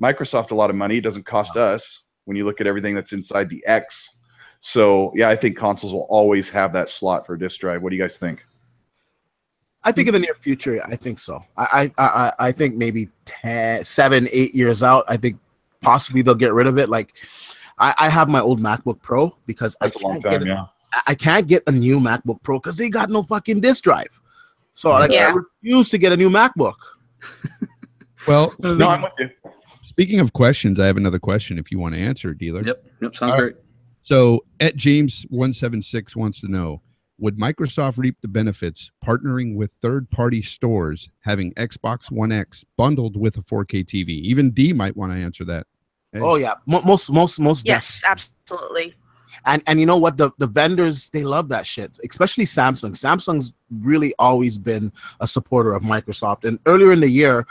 Microsoft a lot of money. It doesn't cost us when you look at everything that's inside the X. So, yeah, I think consoles will always have that slot for a disk drive. What do you guys think? I think in the near future, I think so. I think maybe 7-8 years out, I think possibly they'll get rid of it. Like, I have my old MacBook Pro because That's a long time, yeah. I can't get a new MacBook Pro because they got no fucking disk drive. So like, Yeah. I refuse to get a new MacBook. Well, No, I'm with you. speaking of questions, I have another question if you want to answer, dealer. Yep, sounds All great. So at James176 wants to know, would Microsoft reap the benefits partnering with third-party stores, having Xbox One X bundled with a 4K TV? Even D might want to answer that. Hey. Oh yeah, most Yes, absolutely. And you know what, the vendors, they love that shit, especially Samsung's really always been a supporter of Microsoft. And earlier in the year,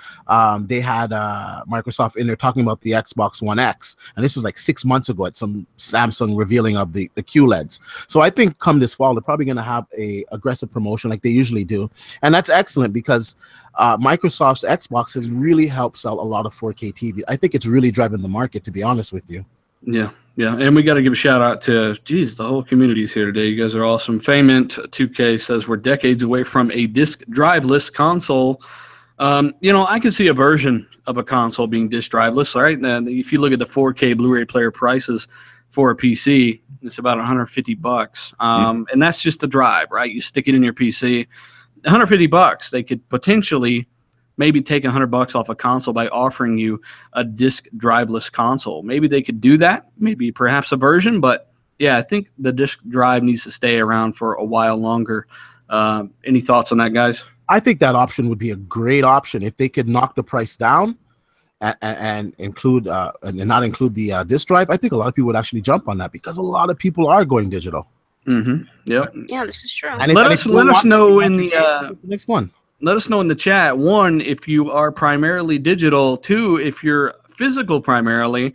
they had Microsoft in there talking about the Xbox One X, and this was like 6 months ago at some Samsung revealing of the QLEDs. So I think come this fall, they're probably going to have a aggressive promotion like they usually do, and that's excellent because Microsoft's Xbox has really helped sell a lot of 4K TV. I think it's really driving the market, to be honest with you. Yeah, and we got to give a shout out to, geez, the whole community is here today. You guys are awesome. Fayment 2K says we're decades away from a disk driveless console. I could see a version of a console being disk driveless, right? And if you look at the 4K Blu-ray player prices for a PC, it's about $150. And that's just the drive, right? You stick it in your PC. $150. They could potentially maybe take $100 off a console by offering you a disk driveless console. Maybe they could do that, maybe perhaps a version, but yeah, I think the disk drive needs to stay around for a while longer. Any thoughts on that, guys? I think that option would be a great option if they could knock the price down and include and not include the disk drive. I think a lot of people would actually jump on that because a lot of people are going digital. Mm-hmm. Yep. Yeah, this is true. And let us know in the next one. Let us know in the chat, 1, if you are primarily digital, 2, if you're physical primarily.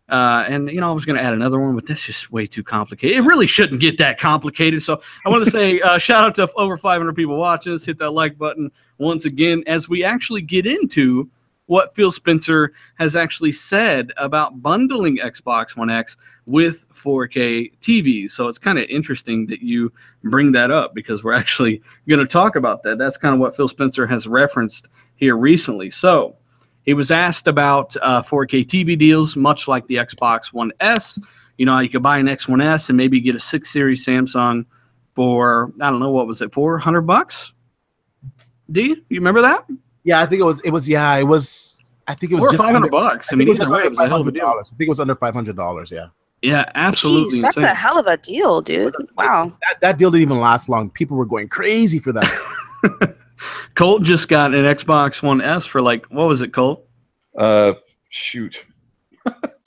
And, I was going to add another one, but that's just way too complicated. It really shouldn't get that complicated. So I want to say shout out to over 500 people watching us. Hit that like button once again as we actually get into what Phil Spencer has actually said about bundling Xbox One X with 4K TVs. So it's kind of interesting that you bring that up because we're actually going to talk about that. That's kind of what Phil Spencer has referenced here recently. So he was asked about 4K TV deals, much like the Xbox One S. You could buy an X1S and maybe get a 6 Series Samsung for, I don't know, what was it, $400? D, you remember that? Yeah, I think it was. I think it was just $500. I mean, either way, it was a hell of a deal. I think it was under $500. Yeah. Yeah, absolutely. Jeez, that's a hell of a deal, dude. Wow. That deal didn't even last long. People were going crazy for that. Colt just got an Xbox One S for like, what was it, Colt? Shoot.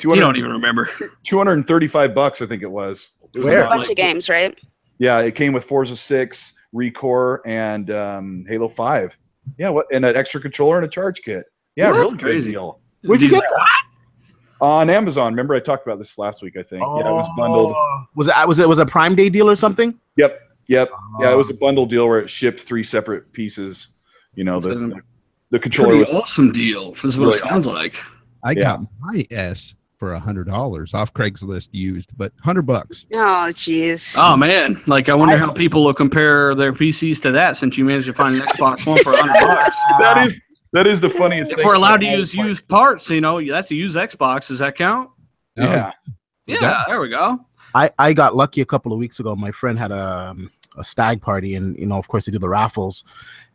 You don't even remember. $235, I think it was. Where? A bunch of games, right? Yeah, it came with Forza 6, Recore, and Halo 5. Yeah, and an extra controller and a charge kit. Yeah, What? really good Crazy. deal. Where'd you get that? On Amazon. Remember, I talked about this last week, I think. Yeah, it was bundled. Was it a Prime Day deal or something? Yep. Yeah, it was a bundle deal where it shipped 3 separate pieces. The controller Pretty was awesome deal. This is what it really sounds like. I got my S for $100 off Craigslist used, but $100. Oh, jeez. Oh man, like I wonder how people will compare their PCs to that since you managed to find an Xbox One for $100. That is the funniest thing. If we're allowed to use used parts, that's a used Xbox. Does that count? Yeah. Yeah, there we go. I got lucky a couple of weeks ago. My friend had a stag party, and of course they do the raffles,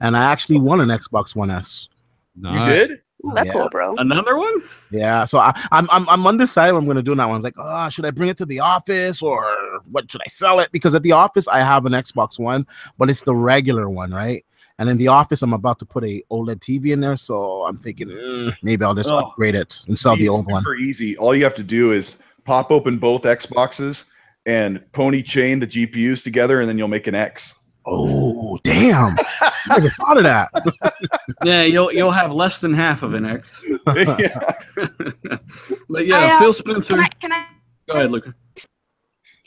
and I actually won an Xbox One S. You did? Ooh, that's cool, bro. Another one? Yeah, so I'm undecided what I'm gonna do now. I'm like, should I bring it to the office or what? Should I sell it? Because at the office I have an Xbox One, but it's the regular one, right? And in the office I'm about to put a OLED TV in there, so I'm thinking maybe I'll just upgrade it and sell the old one. Super easy. All you have to do is pop open both Xboxes and pony chain the GPUs together, and then you'll make an X. Oh, damn. I never thought of that. Yeah, you'll have less than half of an X. Yeah. But yeah, Phil Spencer. Can I? Go ahead, Luca.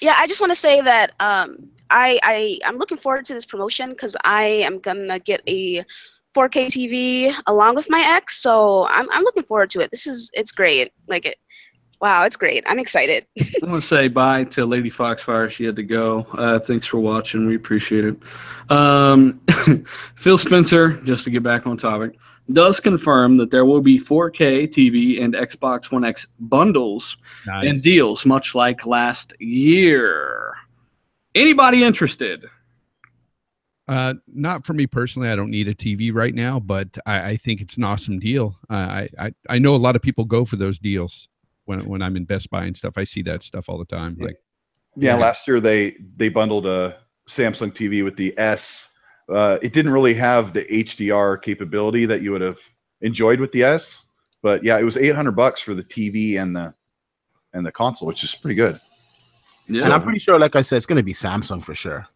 Yeah, I just want to say that I'm looking forward to this promotion because I am gonna get a 4K TV along with my X, so I'm looking forward to it. It's great. Wow, it's great. I'm excited. I want to say bye to Lady Foxfire. She had to go. Thanks for watching. We appreciate it. Phil Spencer, just to get back on topic, does confirm that there will be 4K TV and Xbox One X bundles and deals, much like last year. Anybody interested? Not for me personally. I don't need a TV right now, but I think it's an awesome deal. I know a lot of people go for those deals when I'm in Best Buy and stuff. I see that stuff all the time. Like, last year they bundled a Samsung TV with the S. It didn't really have the HDR capability that you would have enjoyed with the S, but yeah, it was $800 for the TV and the console, which is pretty good. Yeah. And I'm pretty sure, like I said, it's going to be Samsung for sure.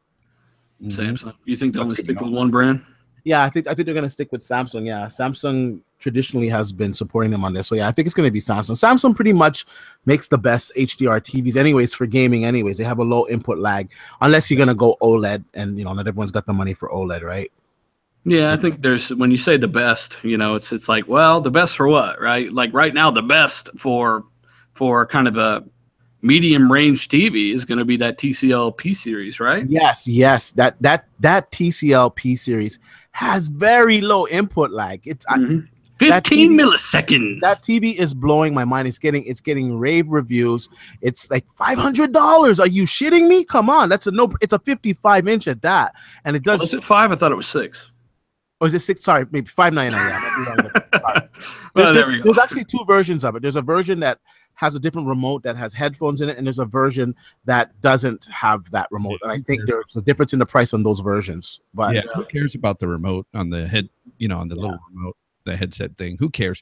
Samsung. You think they'll only stick with one brand? Yeah, I think they're going to stick with Samsung. Yeah, Samsung traditionally has been supporting them on this. So yeah, I think it's going to be Samsung. Samsung pretty much makes the best HDR TVs anyways for gaming anyways. They have a low input lag unless you're going to go OLED, and not everyone's got the money for OLED, right? Yeah, I think when you say the best, it's like, well, the best for what, right? Like right now the best for kind of a medium range TV is going to be that TCL P series, right? Yes. That TCL P series has very low input lag. It's 15 milliseconds. That TV is blowing my mind. It's getting rave reviews. It's like $500. Are you shitting me? Come on, it's a 55-inch at that, and it does. Was it 5? I thought it was 6. Or is it 6? Sorry, maybe $599. There's actually two versions of it. There's a version that has a different remote that has headphones in it, and there's a version that doesn't have that remote. And I think there's a difference in the price on those versions. But yeah, who cares about the remote on the head? On the little remote, the headset thing. Who cares?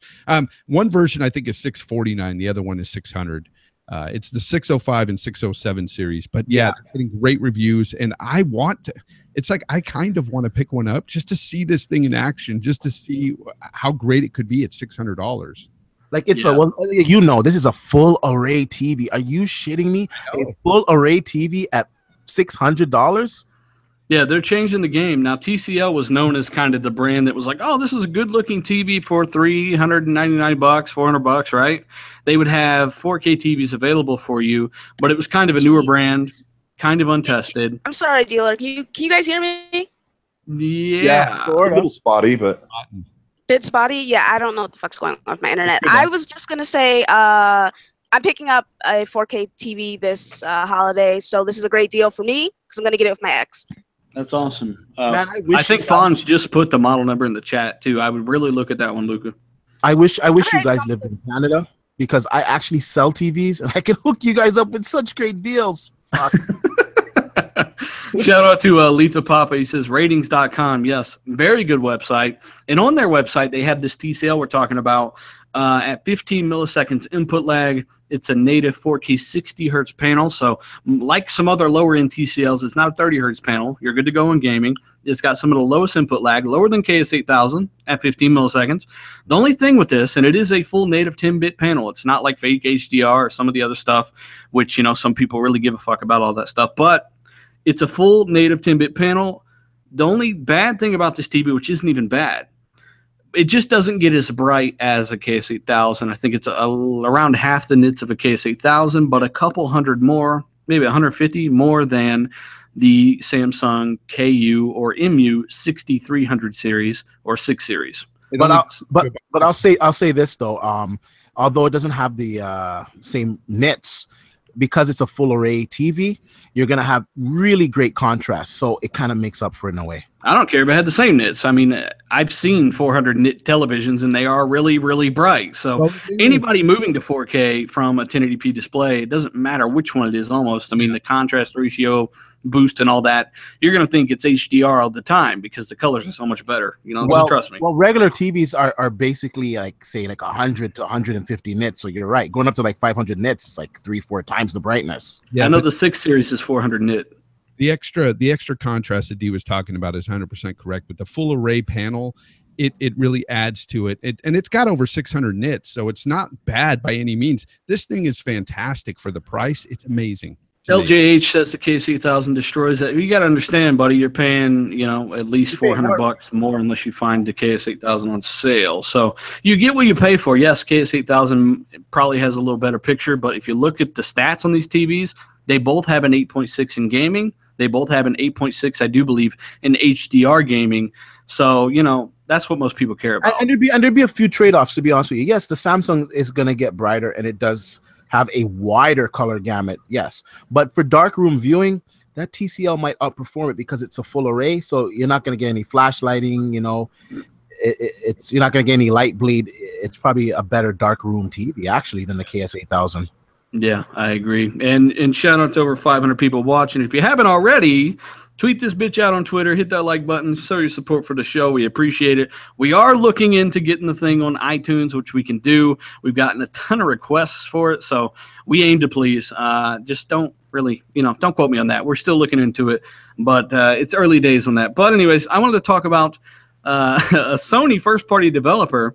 One version I think is $649. The other one is $600. It's the 605 and 607 series. But yeah, they're getting great reviews, and I want to. It's like I kind of want to pick one up just to see this thing in action, just to see how great it could be at $600. Like this is a full array TV. Are you shitting me? A full array TV at $600? Yeah, they're changing the game. Now, TCL was known as kind of the brand that was like, oh, this is a good-looking TV for $399, $400, right? They would have 4K TVs available for you, but it was kind of a newer brand, kind of untested. I'm sorry, dealer. Can you guys hear me? Yeah. A little spotty, but... Bit spotty? Yeah, I don't know what the fuck's going on with my internet. I was just going to say I'm picking up a 4K TV this holiday, so this is a great deal for me because I'm going to get it with my ex. That's awesome. Man, I think Fonz just put the model number in the chat too. I would really look at that one, Luca. I wish you guys lived in Canada because I actually sell TVs and I can hook you guys up with such great deals. Fuck. Shout out to Letha Papa. He says ratings.com. Yes, very good website. And on their website, they have this TCL we're talking about at 15 milliseconds input lag. It's a native 4K 60 hertz panel. So like some other lower end TCLs, it's not a 30 hertz panel. You're good to go in gaming. It's got some of the lowest input lag, lower than KS8000 at 15 milliseconds. The only thing with this, and it is a full native 10-bit panel. It's not like fake HDR or some of the other stuff, which, some people really give a fuck about all that stuff. But it's a full native 10-bit panel. The only bad thing about this TV, which isn't even bad, it just doesn't get as bright as a KS8000. I think it's around half the nits of a KS8000, but a couple hundred more, maybe 150 more than the Samsung KU or MU 6300 series or 6 series. But I'll say this though, although it doesn't have the same nits, because it's a full array TV, you're going to have really great contrast. So it kind of makes up for it in a way. I don't care if it had the same nits. I mean, I've seen 400 nit televisions and they are really, really bright. So anybody moving to 4K from a 1080p display, it doesn't matter which one it is almost. I mean, the contrast ratio boost and all that, you're going to think it's HDR all the time because the colors are so much better. Trust me. Well, regular TVs are basically like, say, like 100 to 150 nits. So you're right. Going up to like 500 nits, it's like 3-4 times the brightness. Yeah, I know the 6 series is 400 nit. The extra contrast that Dee was talking about is 100% correct. But the full array panel, it really adds to it. And it's got over 600 nits, so it's not bad by any means. This thing is fantastic for the price. It's amazing. LJH says the KC1000 destroys it. You got to understand, buddy. You're paying, at least $400 more unless you find the KS8000 on sale. So you get what you pay for. Yes, KS8000 probably has a little better picture, but if you look at the stats on these TVs, they both have an 8.6 in gaming. They both have an 8.6, I do believe, in HDR gaming. So that's what most people care about. And there'd be a few trade-offs, to be honest with you. Yes, the Samsung is gonna get brighter, and it does have a wider color gamut, yes. But for darkroom viewing, that TCL might outperform it because it's a full array, so you're not going to get any flash lighting, you're not going to get any light bleed. It's probably a better darkroom TV, actually, than the KS8000. Yeah, I agree. And shout out to over 500 people watching. If you haven't already, tweet this bitch out on Twitter, hit that like button, show your support for the show. We appreciate it. We are looking into getting the thing on iTunes, which we can do. We've gotten a ton of requests for it, so we aim to please. Just don't really, don't quote me on that. We're still looking into it, but it's early days on that. But anyways, I wanted to talk about a Sony first-party developer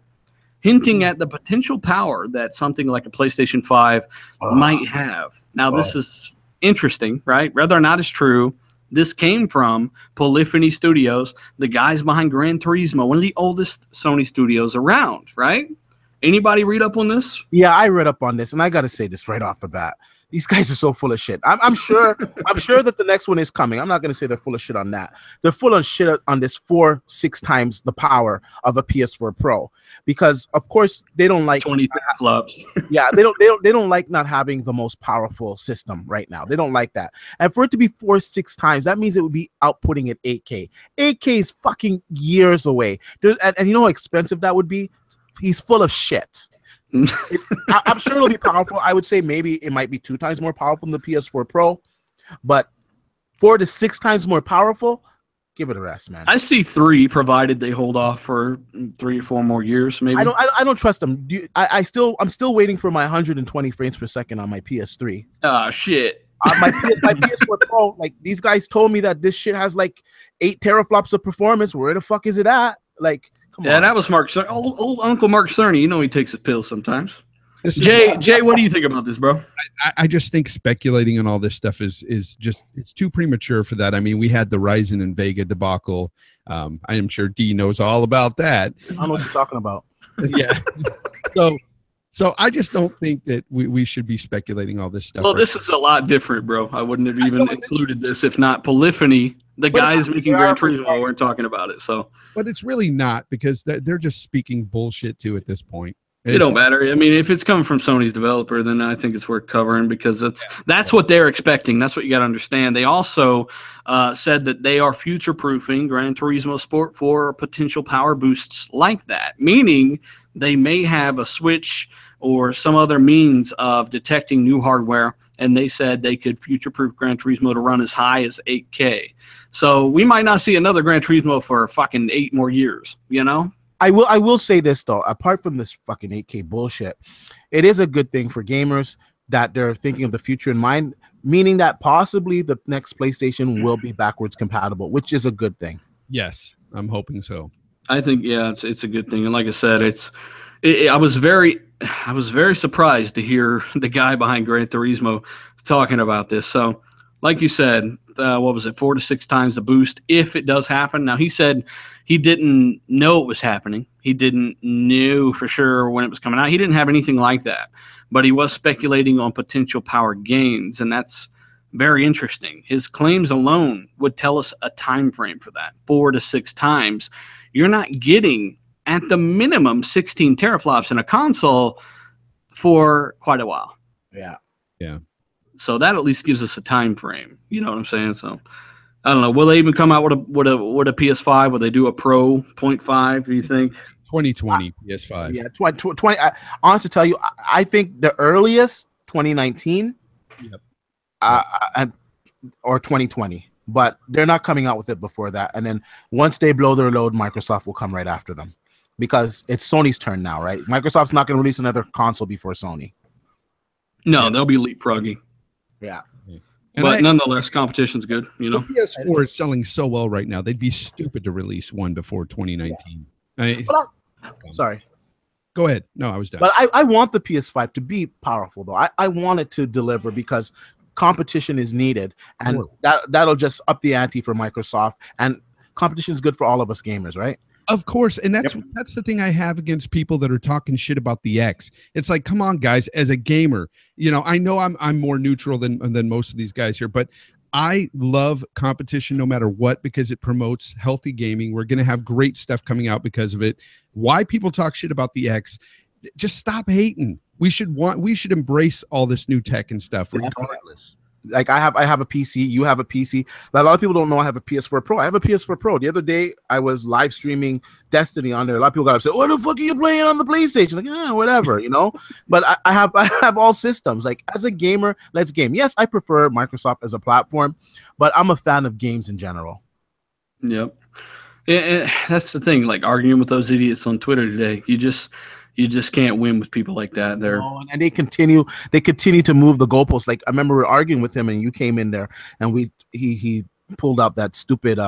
hinting at the potential power that something like a PlayStation 5 might have. Now, this is interesting, right? Whether or not it's true, this came from Polyphony Studios, the guys behind Gran Turismo, one of the oldest Sony studios around, right? Anybody read up on this? Yeah, I read up on this, and I got to say this right off the bat. These guys are so full of shit. I'm sure that the next one is coming. I'm not going to say they're full of shit on that. They're full of shit on this 4-6 times the power of a PS4 Pro, because of course they don't like 20 flops. Yeah, they don't like not having the most powerful system right now. They don't like that. And for it to be 4-6 times, that means it would be outputting at 8K. 8K is fucking years away. And you know how expensive that would be? He's full of shit. I'm sure it'll be powerful. I would say maybe it might be 2 times more powerful than the PS4 Pro, but 4 to 6 times more powerful. Give it a rest, man. I see 3, provided they hold off for 3 or 4 more years. Maybe I don't trust them. I'm still waiting for my 120 frames per second on my PS3. Ah, shit. My PS4 Pro, like these guys told me that this shit has like 8 teraflops of performance. Where the fuck is it at? Like. Come on. That was Mark Cerny. Old Uncle Mark Cerny. He takes his pills sometimes. Jay, what do you think about this, bro? I just think speculating on all this stuff is just, it's too premature for that. I mean, we had the Ryzen and Vega debacle. I am sure D knows all about that. I don't know what you're talking about. Yeah. So I just don't think that we should be speculating all this stuff. Well, this is a lot different, bro. I wouldn't have even included this if not Polyphony. The guys making Gran Turismo weren't talking about it. So, but it's really not, because they're just speaking bullshit too at this point. It don't matter. I mean, if it's coming from Sony's developer, then I think it's worth covering, because that's what they're expecting. That's what you got to understand. They also said that they are future-proofing Gran Turismo Sport for potential power boosts like that, meaning they may have a switch or some other means of detecting new hardware, and they said they could future-proof Gran Turismo to run as high as 8K. So we might not see another Gran Turismo for fucking 8 more years, I will say this, though. Apart from this fucking 8K bullshit, it is a good thing for gamers that they're thinking of the future in mind, meaning that possibly the next PlayStation will be backwards compatible, which is a good thing. Yes, I'm hoping so. I think, yeah, it's a good thing. And like I said, I was very surprised to hear the guy behind Gran Turismo talking about this. So, like you said, what was it, 4 to 6 times the boost if it does happen. Now, he said he didn't know it was happening. He didn't know for sure when it was coming out. He didn't have anything like that, but he was speculating on potential power gains, and that's very interesting. His claims alone would tell us a time frame for that, 4 to 6 times. You're not getting, at the minimum, 16 teraflops in a console for quite a while. Yeah. Yeah. So that at least gives us a time frame. You know what I'm saying? So I don't know. Will they even come out with a PS5? Will they do a Pro 0.5? Do you think? 2020 PS5. Yeah, 20. Honestly, tell you, I think the earliest 2019, or 2020. But they're not coming out with it before that. And then once they blow their load, Microsoft will come right after them, because it's Sony's turn now, right? Microsoft's not going to release another console before Sony. No, they'll be leapfrogging. Yeah. But nonetheless, competition's good, The PS4 is selling so well right now. They'd be stupid to release one before 2019. Yeah. Sorry. Go ahead. No, I was done. But I want the PS5 to be powerful, though. I want it to deliver, because competition is needed, and that'll just up the ante for Microsoft. And competition is good for all of us gamers, right? Of course, and that's the thing I have against people that are talking shit about the X. It's like, come on, guys. As a gamer, you know, I know I'm more neutral than most of these guys here, but I love competition no matter what, because it promotes healthy gaming. We're going to have great stuff coming out because of it. Why people talk shit about the X? Just stop hating. We should embrace all this new tech and stuff regardless. Like I have a PC, you have a PC. A lot of people don't know I have a PS4 Pro. I have a PS4 Pro. The other day I was live streaming Destiny on there. A lot of people got upset. What the fuck are you playing on the PlayStation? Like, whatever, you know. But I have all systems. Like as a gamer, let's game. Yes, I prefer Microsoft as a platform, but I'm a fan of games in general. Yep. Yeah, that's the thing. Like arguing with those idiots on Twitter today, you just can't win with people like that. And they continue to move the goalposts. Like I remember we were arguing with him, and you came in there, and he pulled out that stupid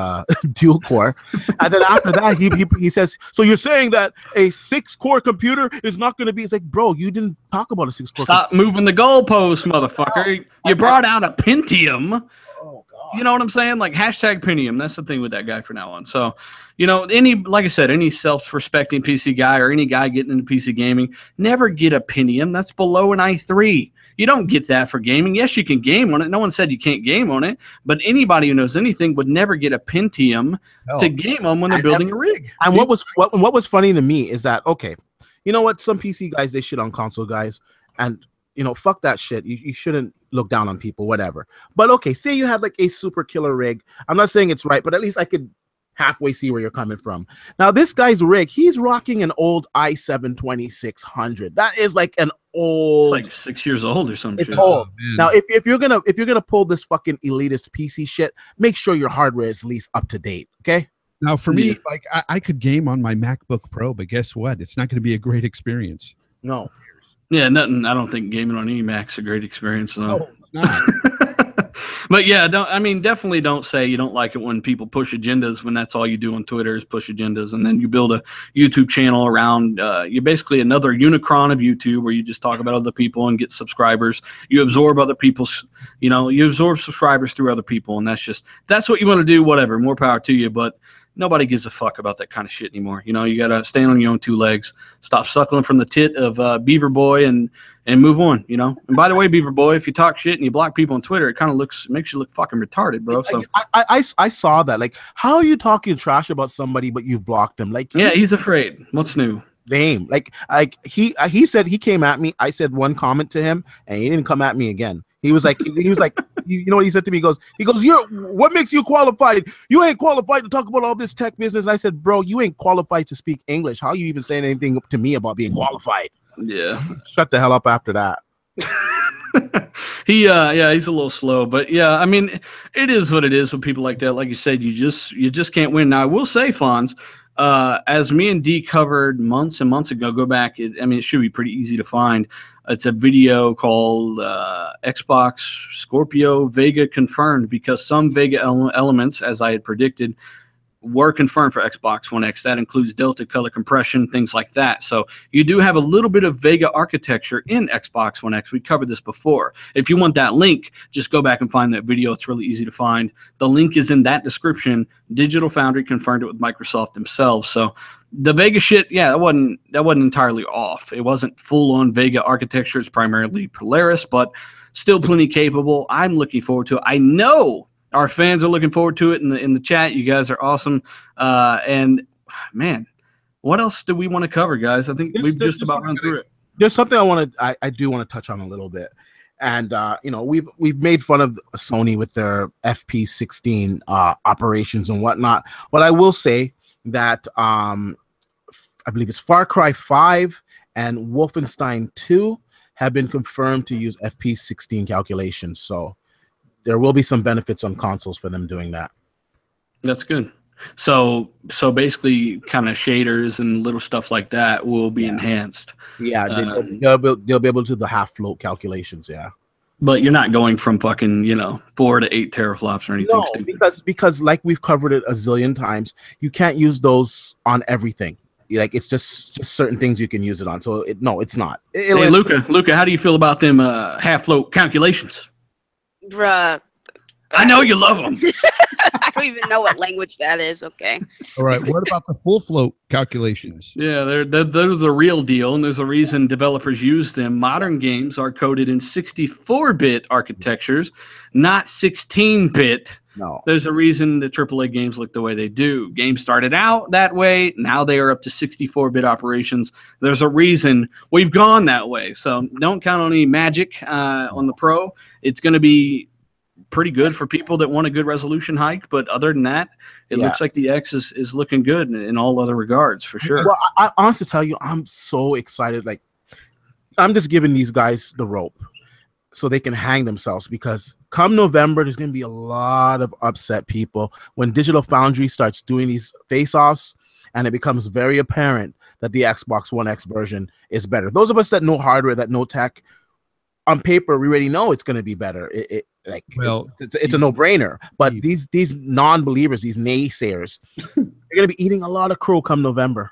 dual core, and then after that he says, "So you're saying that a 6-core computer is not going to be?" It's like, bro, you didn't talk about a 6-core. Stop moving the goalposts, motherfucker! You brought out a Pentium. You know what I'm saying? Like hashtag Pentium. That's the thing with that guy for now on. So, you know, like I said, any self-respecting PC guy or any guy getting into PC gaming, never get a Pentium. That's below an i3. You don't get that for gaming. Yes, you can game on it. No one said you can't game on it. But anybody who knows anything would never get a Pentium to game on when they're building a rig. And what was funny to me is that, okay, you know what? Some PC guys, they shit on console guys. And, you know, fuck that shit. You shouldn't look down on people, whatever. But okay, say you had like a super killer rig. I'm not saying it's right, but at least I could halfway see where you're coming from. Now, this guy's rig, he's rocking an old i7-2600. That is like an old, it's like 6 years old or something. It's old. Now, if you're gonna pull this fucking elitist PC shit, make sure your hardware is at least up to date. Okay. Now, for me, like I could game on my MacBook Pro, but guess what? It's not going to be a great experience. No. Yeah, nothing. I don't think gaming on any Mac's a great experience. So. No, it's not. But yeah, definitely don't say you don't like it when people push agendas, when that's all you do on Twitter is push agendas, and then you build a YouTube channel around. You're basically another Unicron of YouTube, where you just talk about other people and get subscribers. You absorb other people's, you absorb subscribers through other people, and that's what you want to do. Whatever, more power to you, but nobody gives a fuck about that kind of shit anymore. You gotta stand on your own 2 legs, stop suckling from the tit of Beaver Boy, and move on. And by the way, Beaver Boy, if you talk shit and you block people on Twitter, it kind of makes you look fucking retarded, bro. So I saw that. Like, how are you talking trash about somebody but you've blocked them? Like, yeah, he's afraid. What's new? Lame. Like he said he came at me. I said one comment to him, and he didn't come at me again. He was like, you know what he said to me? He goes, what makes you qualified? You ain't qualified to talk about all this tech business. And I said, bro, you ain't qualified to speak English. How are you even saying anything to me about being qualified? Yeah. Shut the hell up after that. He's a little slow, but yeah, I mean, it is what it is with people like that. Like you said, you just can't win. Now, I will say, Fonz, as me and D covered months and months ago, go back. It should be pretty easy to find. It's a video called Xbox Scorpio Vega confirmed, because some Vega elements, as I had predicted, were confirmed for Xbox One X. That includes Delta color compression, things like that. So you do have a little bit of Vega architecture in Xbox One X. We covered this before. If you want that link, just go back and find that video. It's really easy to find. The link is in that description. Digital Foundry confirmed it with Microsoft themselves. So the Vega shit, yeah, that wasn't entirely off. It wasn't full-on Vega architecture. It's primarily Polaris, but still plenty capable. I'm looking forward to it. I know our fans are looking forward to it in the chat. You guys are awesome. And man, what else do we want to cover, guys? I think we've just about run through it. There's something I do want to touch on a little bit. And we've made fun of Sony with their FP16 operations and whatnot. But I will say that I believe it's Far Cry 5 and Wolfenstein 2 have been confirmed to use FP16 calculations. So there will be some benefits on consoles for them doing that. That's good. So basically, kind of shaders and little stuff like that will be enhanced. Yeah, they'll be able to do the half float calculations. Yeah, but you're not going from fucking 4 to 8 teraflops or anything. No, stupid. because like we've covered it a zillion times, you can't use those on everything. Like it's just certain things you can use it on. So it's not. Hey, Luca, how do you feel about them half float calculations? Bruh. I know you love them. I don't even know what language that is. Okay. All right. What about the full float calculations? Yeah, they're the real deal, and there's a reason developers use them. Modern games are coded in 64-bit architectures, not 16-bit. No. There's a reason that AAA games look the way they do. Games started out that way. Now they are up to 64-bit operations. There's a reason we've gone that way. So don't count on any magic on the Pro. It's going to be pretty good for people that want a good resolution hike. But other than that, it looks like the X is looking good in all other regards, for sure. Well, I honestly tell you, I'm so excited. Like, I'm just giving these guys the rope so they can hang themselves, because come November, there's going to be a lot of upset people when Digital Foundry starts doing these face-offs, and it becomes very apparent that the Xbox One X version is better. Those of us that know hardware, that know tech, on paper, we already know it's going to be better. It's a no-brainer. But these non-believers, these naysayers, they're going to be eating a lot of crow come November.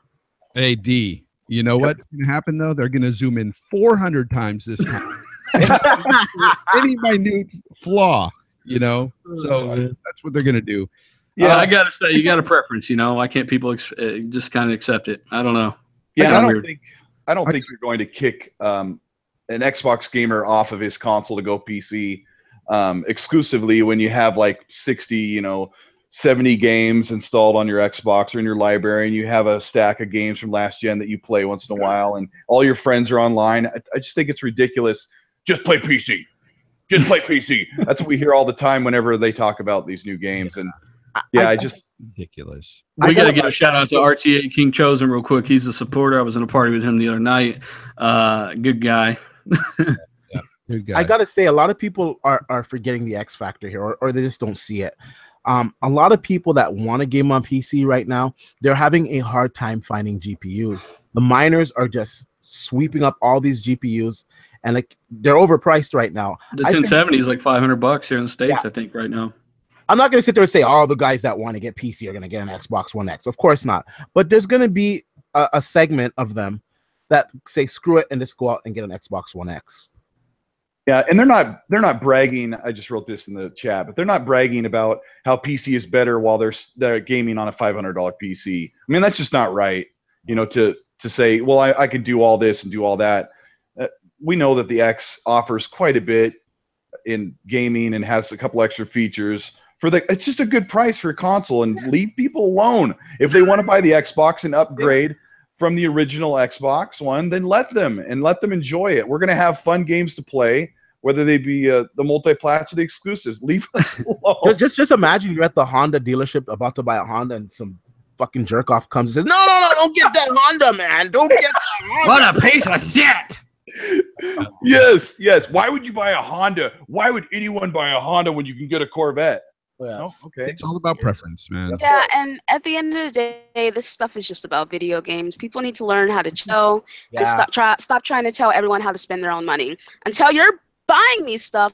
Hey, D, you know what's going to happen, though? They're going to zoom in 400 times this time. Any minute flaw, you know? So that's what they're going to do. Yeah, I got to say, you got a preference, you know? Why can't people just kind of accept it? I don't know. Yeah, I don't think you're going to kick an Xbox gamer off of his console to go PC exclusively when you have like 60, 70 games installed on your Xbox or in your library, and you have a stack of games from last gen that you play once in a while, and all your friends are online. I just think it's ridiculous. Just play PC. Just play PC. That's what we hear all the time whenever they talk about these new games. And I just ridiculous. We got to give a shout out to RTA King Chosen real quick. He's a supporter. I was in a party with him the other night. Good guy. Good guy. I gotta say, a lot of people are forgetting the X factor here, or they just don't see it. A lot of people that want to game on PC right now, they're having a hard time finding GPUs. The miners are just sweeping up all these GPUs, and like they're overpriced right now. The 1070 is like $500 here in the States, I think, right now. I'm not gonna sit there and say all the guys that want to get PC are gonna get an Xbox One X. Of course not. But there's gonna be a segment of them that say screw it and just go out and get an Xbox One X. Yeah, and they're not bragging. I just wrote this in the chat, but they're not bragging about how PC is better while they're gaming on a $500 PC. I mean, that's just not right. To say, well, I can do all this and do all that. We know that the X offers quite a bit in gaming and has a couple extra features. It's just a good price for a console, and leave people alone. If they want to buy the Xbox and upgrade from the original Xbox One, then let them enjoy it. We're going to have fun games to play, whether they be the multi-plats or the exclusives. Leave us alone. Just imagine you're at the Honda dealership about to buy a Honda, and some fucking jerk off comes and says, no, don't get that Honda, man. Don't get that Honda. What a piece of shit. Yes. Why would you buy a Honda? Why would anyone buy a Honda when you can get a Corvette? Yes. Oh, okay. It's all about preference, man. Yeah, and at the end of the day, this stuff is just about video games. People need to learn how to chill and stop trying to tell everyone how to spend their own money. Until you're buying me stuff,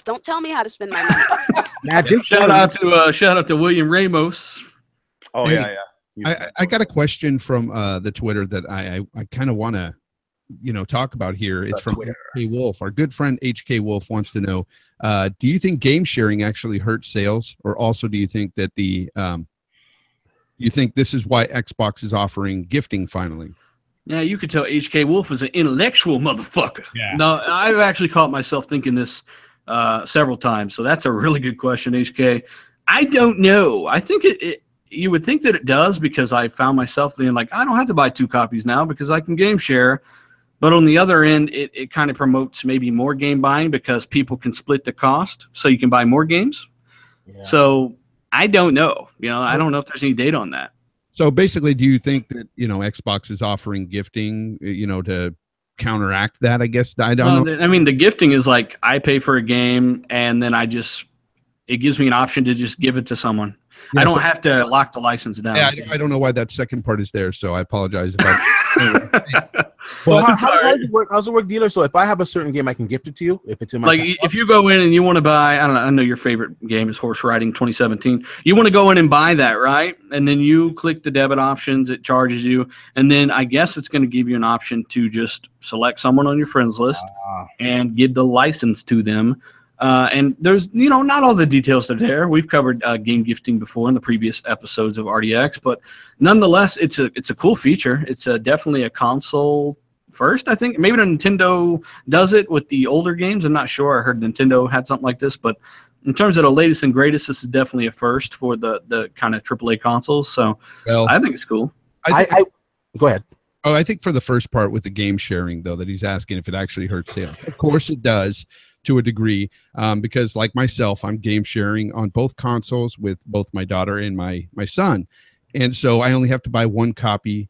don't tell me how to spend my money. Shout out to William Ramos. Oh hey, I got a question from the Twitter that I kind of want to talk about here. It's from HK Wolf. Our good friend HK Wolf wants to know, do you think game sharing actually hurts sales, or also do you think that you think this is why Xbox is offering gifting finally? Yeah, you could tell HK Wolf is an intellectual motherfucker. Yeah. No, I've actually caught myself thinking this several times, so that's a really good question, HK. I don't know. I think you would think that it does, because I found myself being like, I don't have to buy 2 copies now because I can game share. But on the other end, it kind of promotes maybe more game buying, because people can split the cost, so you can buy more games. Yeah. So I don't know. I don't know if there's any data on that. So basically, do you think that Xbox is offering gifting, to counteract that? I guess I don't know. I mean, the gifting is like I pay for a game, and then it gives me an option to just give it to someone. Yeah, I don't have to lock the license down. Yeah, I don't know why that second part is there, so I apologize. Well, how does it work? How's it work, dealer? So if I have a certain game, I can gift it to you if it's in my catalog? If you go in and you want to buy, I know your favorite game is Horse Riding 2017. You want to go in and buy that, right? And then you click the debit options, it charges you, and then I guess it's going to give you an option to just select someone on your friends list and give the license to them. And there's, not all the details are there. We've covered game gifting before in the previous episodes of RDX, but nonetheless, it's a cool feature. It's definitely a console first, I think. Maybe Nintendo does it with the older games. I'm not sure. I heard Nintendo had something like this, but in terms of the latest and greatest, this is definitely a first for the kind of AAA consoles. So I think it's cool. Go ahead. Oh, I think for the first part with the game sharing, though, that he's asking if it actually hurts sales. Of course it does to a degree, because like myself, I'm game sharing on both consoles with both my daughter and my son. And so I only have to buy one copy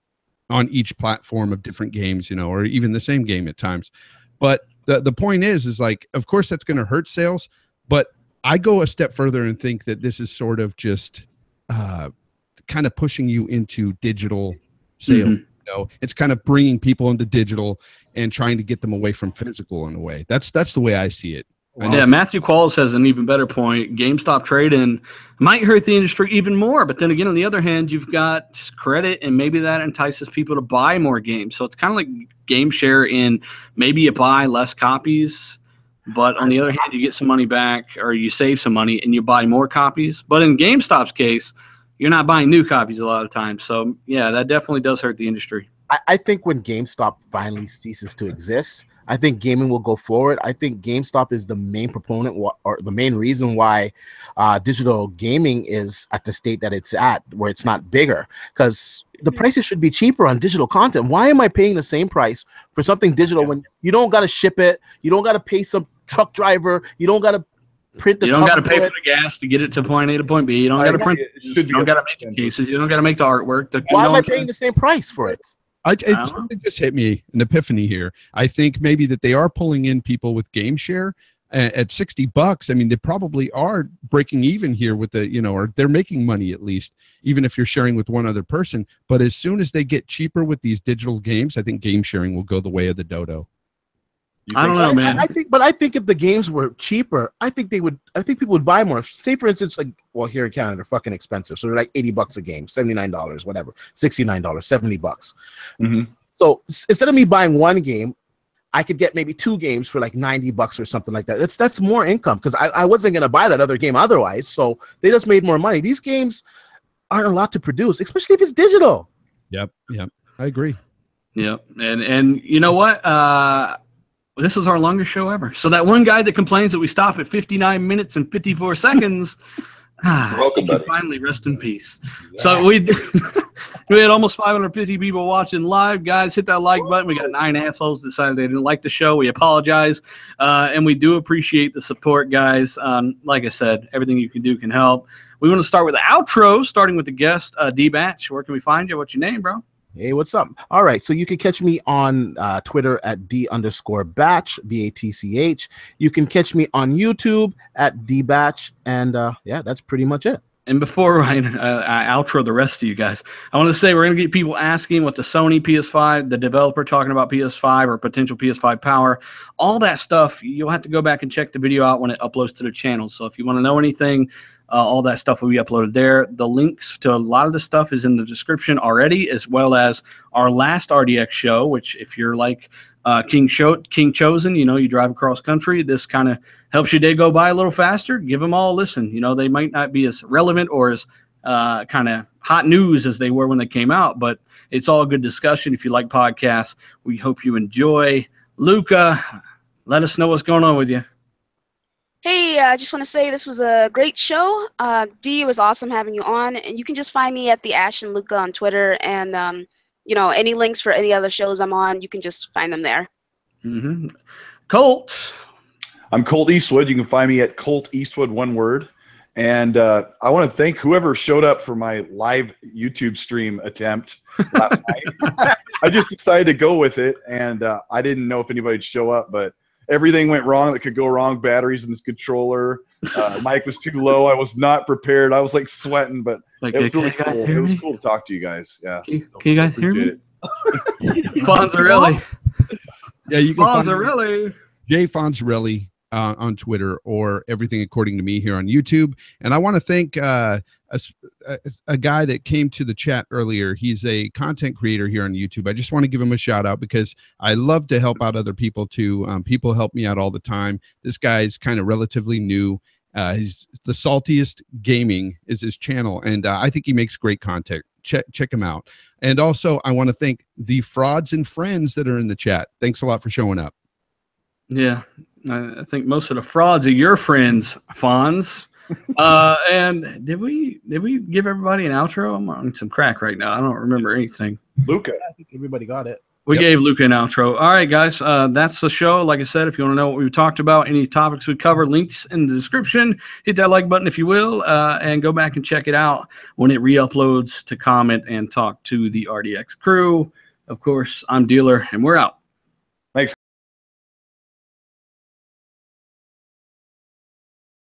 on each platform of different games, or even the same game at times. But the point is like, of course that's going to hurt sales, but I go a step further and think that this is sort of just kind of pushing you into digital sales. It's kind of bringing people into digital and trying to get them away from physical in a way. That's the way I see it. Yeah, Matthew Qualls has an even better point. GameStop trade-in might hurt the industry even more, but then again, on the other hand, you've got credit, and maybe that entices people to buy more games. So it's kind of like game share in maybe you buy less copies, but on the other hand, you get some money back, or you save some money and you buy more copies. But in GameStop's case, you're not buying new copies a lot of times. So, yeah, that definitely does hurt the industry. I think when GameStop finally ceases to exist, I think gaming will go forward. I think GameStop is the main proponent or the main reason why digital gaming is at the state that it's at, where it's not bigger, because the prices should be cheaper on digital content. Why am I paying the same price for something digital when you don't got to ship it? You don't got to pay some truck driver. You don't got to print the. You don't got to pay for the gas to get it to point A to point B. You don't got to print. You don't got to make the cases. You don't got to make the artwork. Why am I paying the same price for it? Something just hit me, an epiphany here. I think maybe that they are pulling in people with game share at $60. I mean, they probably are breaking even here with the, or they're making money at least, even if you're sharing with one other person. But as soon as they get cheaper with these digital games, I think game sharing will go the way of the dodo. I don't know, man. I think if the games were cheaper, I think people would buy more. Say, for instance, here in Canada, they're fucking expensive. So they're like $80 a game, $79, whatever, $69, $70. Mm-hmm. So instead of me buying one game, I could get maybe two games for like $90 or something like that. That's more income, because I wasn't going to buy that other game otherwise. So they just made more money. These games aren't a lot to produce, especially if it's digital. Yep. I agree. Yep. And you know what? This is our longest show ever. So that one guy that complains that we stop at 59 minutes and 54 seconds, welcome, buddy. Finally rest in peace. Yeah. So we had almost 550 people watching live. Guys, hit that like button. We got 9 assholes that decided they didn't like the show. We apologize. And we do appreciate the support, guys. Like I said, everything you can do can help. We want to start with the outro, starting with the guest, D-Batch. Where can we find you? What's your name, bro? Hey, what's up? All right, so you can catch me on Twitter at D_Batch, BATCH. You can catch me on YouTube at DBatch, and that's pretty much it. And before I outro the rest of you guys, I want to say we're going to get people asking what the Sony PS5, the developer talking about PS5 or potential PS5 power, all that stuff. You'll have to go back and check the video out when it uploads to the channel. So if you want to know anything, all that stuff will be uploaded there. The links to a lot of the stuff is in the description already, as well as our last RDX show, which if you're like King Chosen, you drive across country, this kind of helps your day go by a little faster. Give them all a listen. They might not be as relevant or as kind of hot news as they were when they came out, but it's all good discussion. If you like podcasts, we hope you enjoy. Luca, let us know what's going on with you. Hey, I just want to say this was a great show. D, it was awesome having you on. And you can just find me at the Ash and Luca on Twitter. And, any links for any other shows I'm on, you can just find them there. Mm-hmm. Colt. I'm Colt Eastwood. You can find me at Colt Eastwood, one word. And I want to thank whoever showed up for my live YouTube stream attempt last night. I just decided to go with it. And I didn't know if anybody'd show up, but everything went wrong that could go wrong. Batteries in this controller. Mic was too low. I was not prepared. I was like sweating, but it was really cool. It was cool to talk to you guys. Yeah. Can you guys hear me? Fonzarelli. Yeah, you can Fonzarelli. Jay Fonzarelli on Twitter, or Everything According to Me here on YouTube. And I want to thank a guy that came to the chat earlier. He's a content creator here on YouTube. I just want to give him a shout out because I love to help out other people too. People help me out all the time. This guy's kind of relatively new. He's the Saltiest Gaming is his channel, and I think he makes great content. Check him out. And also, I want to thank the frauds and friends that are in the chat. Thanks a lot for showing up. Yeah, I think most of the frauds are your friends, Fonz. And did we give everybody an outro? I'm on some crack right now. I don't remember anything. Luca. I think everybody got it. We gave Luca an outro. All right, guys, that's the show. Like I said, if you want to know what we've talked about, any topics we cover, links in the description. Hit that like button if you will, and go back and check it out when it re-uploads to comment and talk to the RDX crew. Of course, I'm Dealer, and we're out.